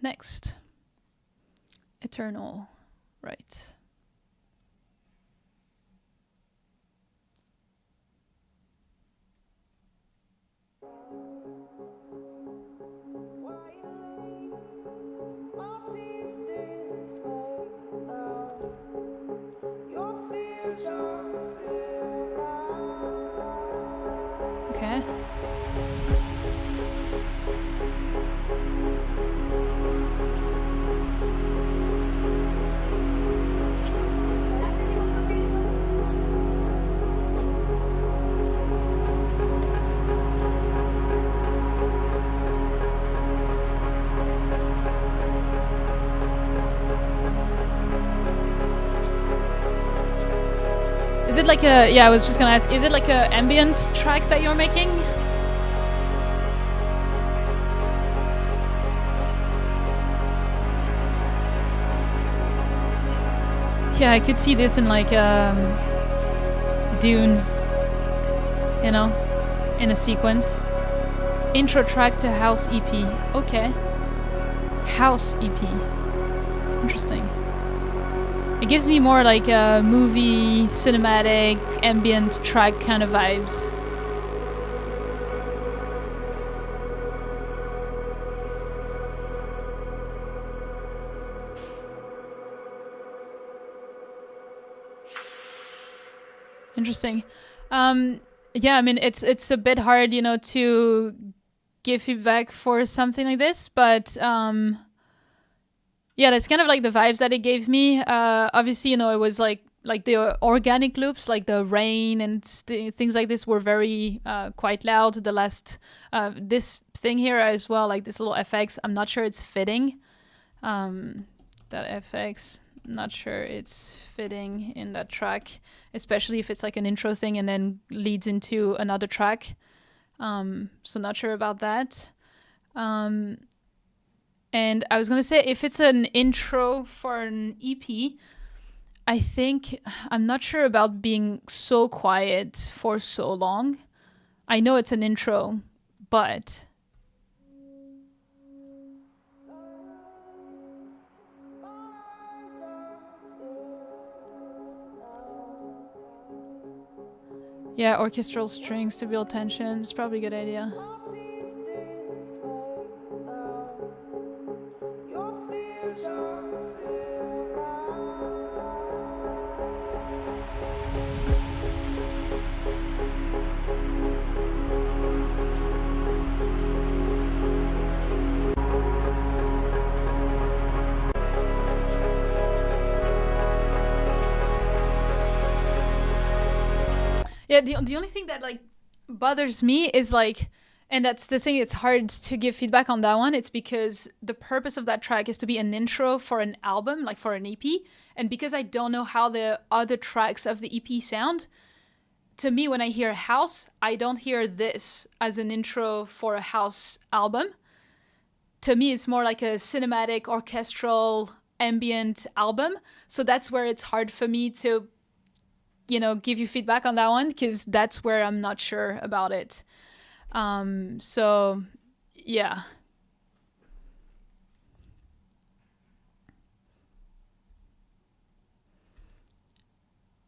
Next. Eternal. Right. Okay. Is it like a... Yeah, I was just gonna ask, is it like a ambient track that you're making? Yeah, I could see this in like Dune, you know, in a sequence. Intro track to House EP. Okay. House EP. Interesting. It gives me more like a movie, cinematic, ambient track kind of vibes. Interesting. Yeah, I mean, it's a bit hard, you know, to give feedback for something like this, but yeah, that's kind of like the vibes that it gave me. Obviously, you know, it was like the organic loops, like the rain and things like this were very quite loud. The last this thing here as well, like this little FX, I'm not sure it's fitting. That FX, not sure it's fitting in that track, especially if it's like an intro thing and then leads into another track. So not sure about that. And I was gonna say, if it's an intro for an EP, I think I'm not sure about being so quiet for so long. I know it's an intro, but yeah, orchestral strings to build tension is probably a good idea. Yeah, the only thing that like bothers me is like, and that's the thing, it's hard to give feedback on that one. It's because the purpose of that track is to be an intro for an album, like for an EP. And because I don't know how the other tracks of the EP sound, to me, when I hear house, I don't hear this as an intro for a house album. To me, it's more like a cinematic, orchestral, ambient album. So that's where it's hard for me to, you know, give you feedback on that one, because that's where I'm not sure about it. So yeah.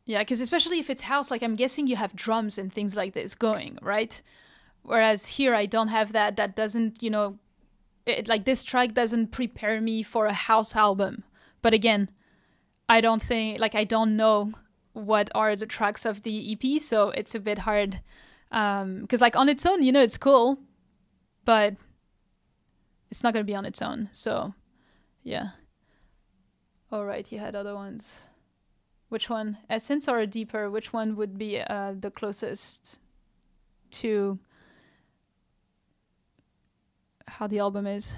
Yeah, because especially if it's house, like I'm guessing you have drums and things like this going, right? Whereas here I don't have that. That doesn't, you know, like this track doesn't prepare me for a house album. But again, I don't think, like I don't know what are the tracks of the EP, so it's a bit hard. Because like on its own, you know, it's cool, but it's not going to be on its own. So yeah. All right, you had other ones. Which one? Essence or Deeper? Which one would be the closest to how the album is?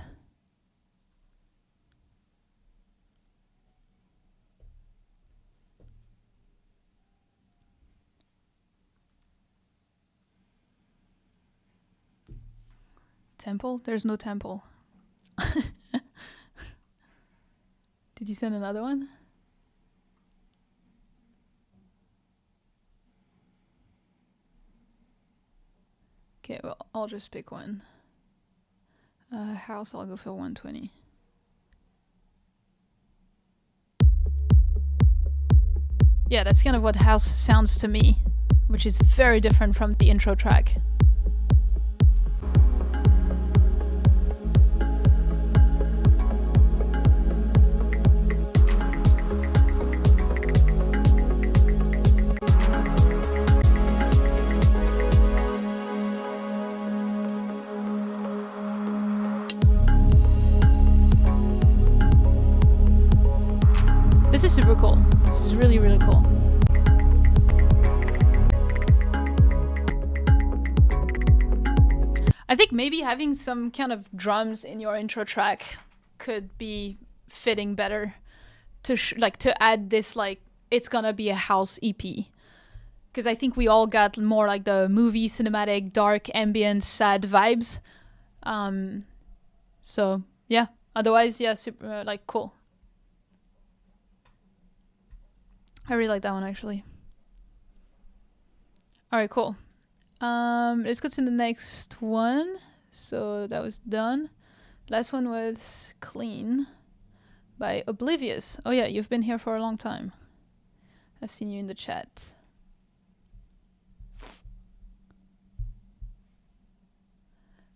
Temple? There's no temple. Did you send another one? Okay, well, I'll just pick one. House, I'll go for 120. Yeah, that's kind of what house sounds to me, which is very different from the intro track. This is super cool. This is really, really cool. I think maybe having some kind of drums in your intro track could be fitting better to to add this, like, it's gonna be a house EP. Because I think we all got more like the movie, cinematic, dark, ambient, sad vibes. So yeah, otherwise, yeah, super, like, cool. I really like that one, actually. All right, cool. Let's go to the next one. So that was done. Last one was Clean by Oblivious. Oh yeah, you've been here for a long time. I've seen you in the chat.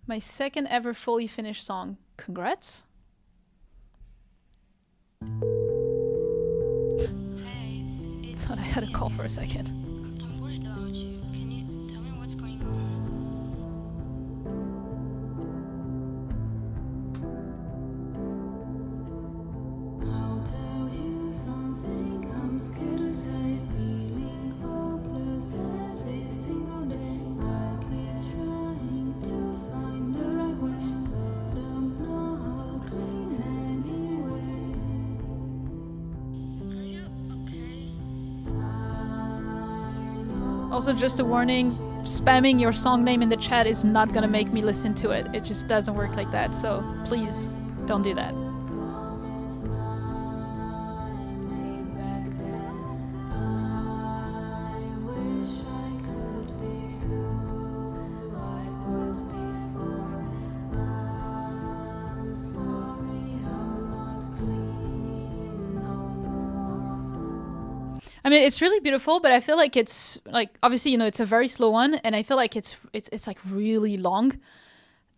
My second ever fully finished song. Congrats. Hey, Thought I had a call for a second. I'm worried about you. Can you tell me what's going on? I'll tell you something I'm scared to say. Feeling hopeless every single day. I keep trying to find the right way, but I'm not clean anyway. Are you okay? Also, just a warning, spamming your song name in the chat is not gonna make me listen to it. It just doesn't work like that, so please don't do that. I mean, it's really beautiful, but I feel like it's like, obviously, you know, it's a very slow one, and I feel like it's like really long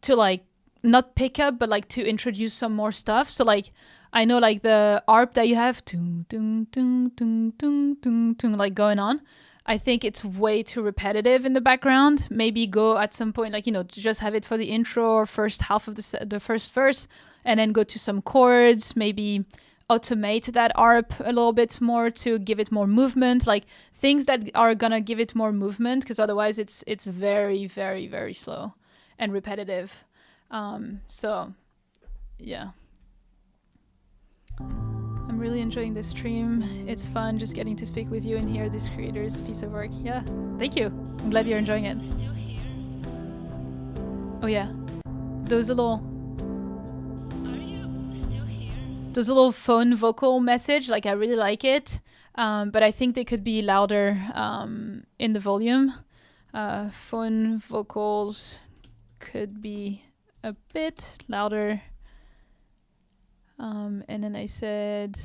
to like not pick up, but like to introduce some more stuff. So like, I know like the ARP that you have, tung, tung, tung, tung, tung, tung, tung, like going on. I think it's way too repetitive in the background. Maybe go at some point, like, you know, just have it for the intro or first half of the first verse, and then go to some chords. Maybe automate that ARP a little bit more to give it more movement, like things that are gonna give it more movement, because otherwise it's very, very, very slow and repetitive. So yeah, I'm really enjoying this stream. It's fun just getting to speak with you and hear this creator's piece of work. Yeah, thank you. I'm glad you're enjoying it. Still here? Oh yeah, those little Are you still here? Those little phone vocal message, like I really like it, but I think they could be louder in the volume. Phone vocals could be a bit louder. And then I said,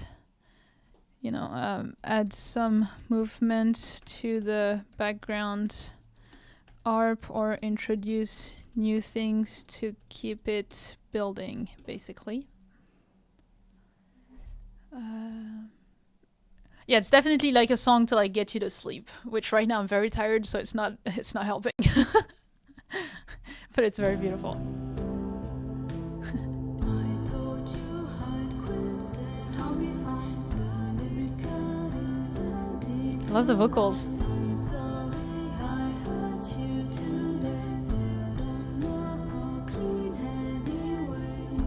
you know, add some movement to the background ARP or introduce new things to keep it building, basically. Yeah, it's definitely like a song to like get you to sleep, which right now I'm very tired, so it's not helping. But it's very beautiful. I told you I'd quit, said I'll be fine, but every cut is a deep. I love the vocals. I'm sorry I hurt you today, but I'm not clean anyway.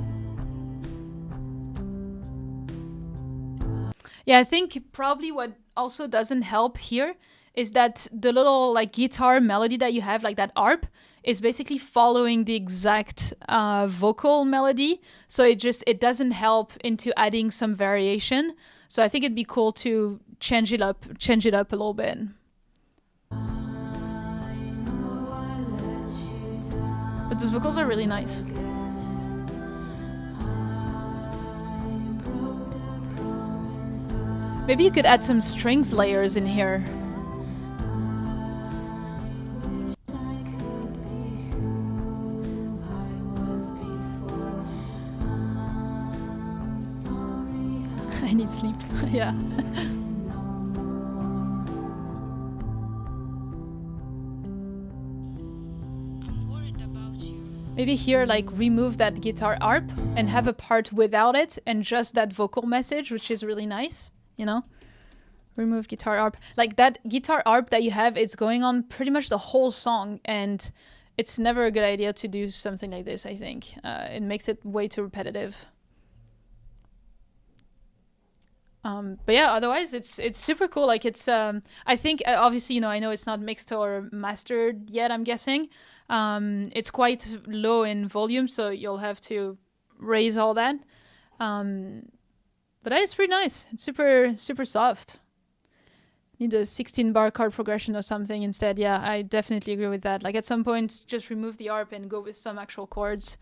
Yeah, I think probably what also doesn't help here is that the little like guitar melody that you have, like that ARP, is basically following the exact vocal melody. So it doesn't help into adding some variation. So I think it'd be cool to change it up a little bit. But those vocals are really nice. Maybe you could add some strings layers in here. I need sleep. Yeah. I'm worried about you. Maybe here, like, remove that guitar ARP and have a part without it and just that vocal message, which is really nice, you know? Remove guitar ARP. Like, that guitar ARP that you have, it's going on pretty much the whole song, and it's never a good idea to do something like this, I think. It makes it way too repetitive. But yeah, otherwise it's super cool. Like it's I think obviously, you know, I know it's not mixed or mastered yet, I'm guessing. It's quite low in volume, so you'll have to raise all that. But that is pretty nice. It's super soft. Need a 16 bar chord progression or something instead. Yeah, I definitely agree with that. Like at some point, just remove the ARP and go with some actual chords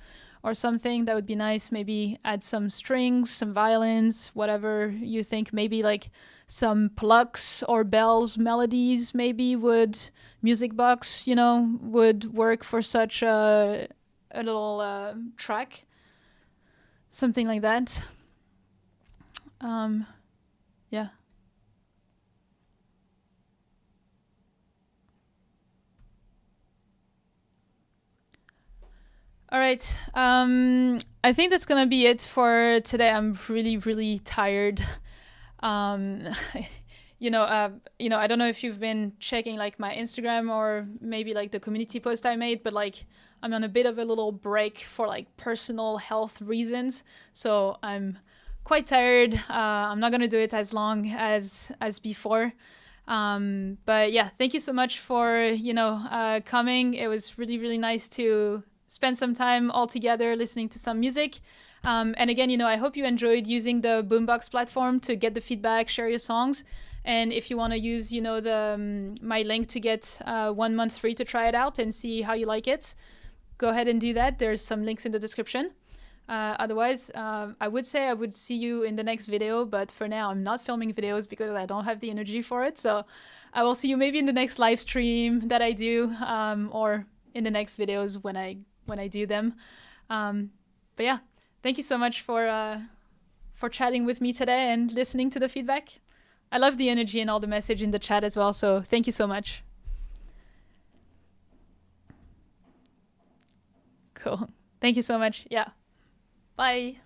or something. That would be nice. Maybe add some strings, some violins, whatever you think. Maybe like some plucks or bells melodies maybe would, music box, would work for such a little track. Something like that. Yeah. All right. I think that's gonna be it for today. I'm really, really tired. I don't know if you've been checking like my Instagram or maybe like the community post I made, but like I'm on a bit of a little break for like personal health reasons. So I'm quite tired. I'm not gonna do it as long as before. But yeah, thank you so much for coming. It was really, really nice to spend some time all together listening to some music. And again, I hope you enjoyed using the Boombox platform to get the feedback, share your songs. And if you want to use, my link to get 1 month free to try it out and see how you like it, go ahead and do that. There's some links in the description. Otherwise, I would say I would see you in the next video, but for now I'm not filming videos because I don't have the energy for it. So I will see you maybe in the next live stream that I do, or in the next videos when I do them. But yeah, thank you so much for chatting with me today and listening to the feedback. I love the energy and all the message in the chat as well, so thank you so much. Cool. Thank you so much. Yeah. Bye.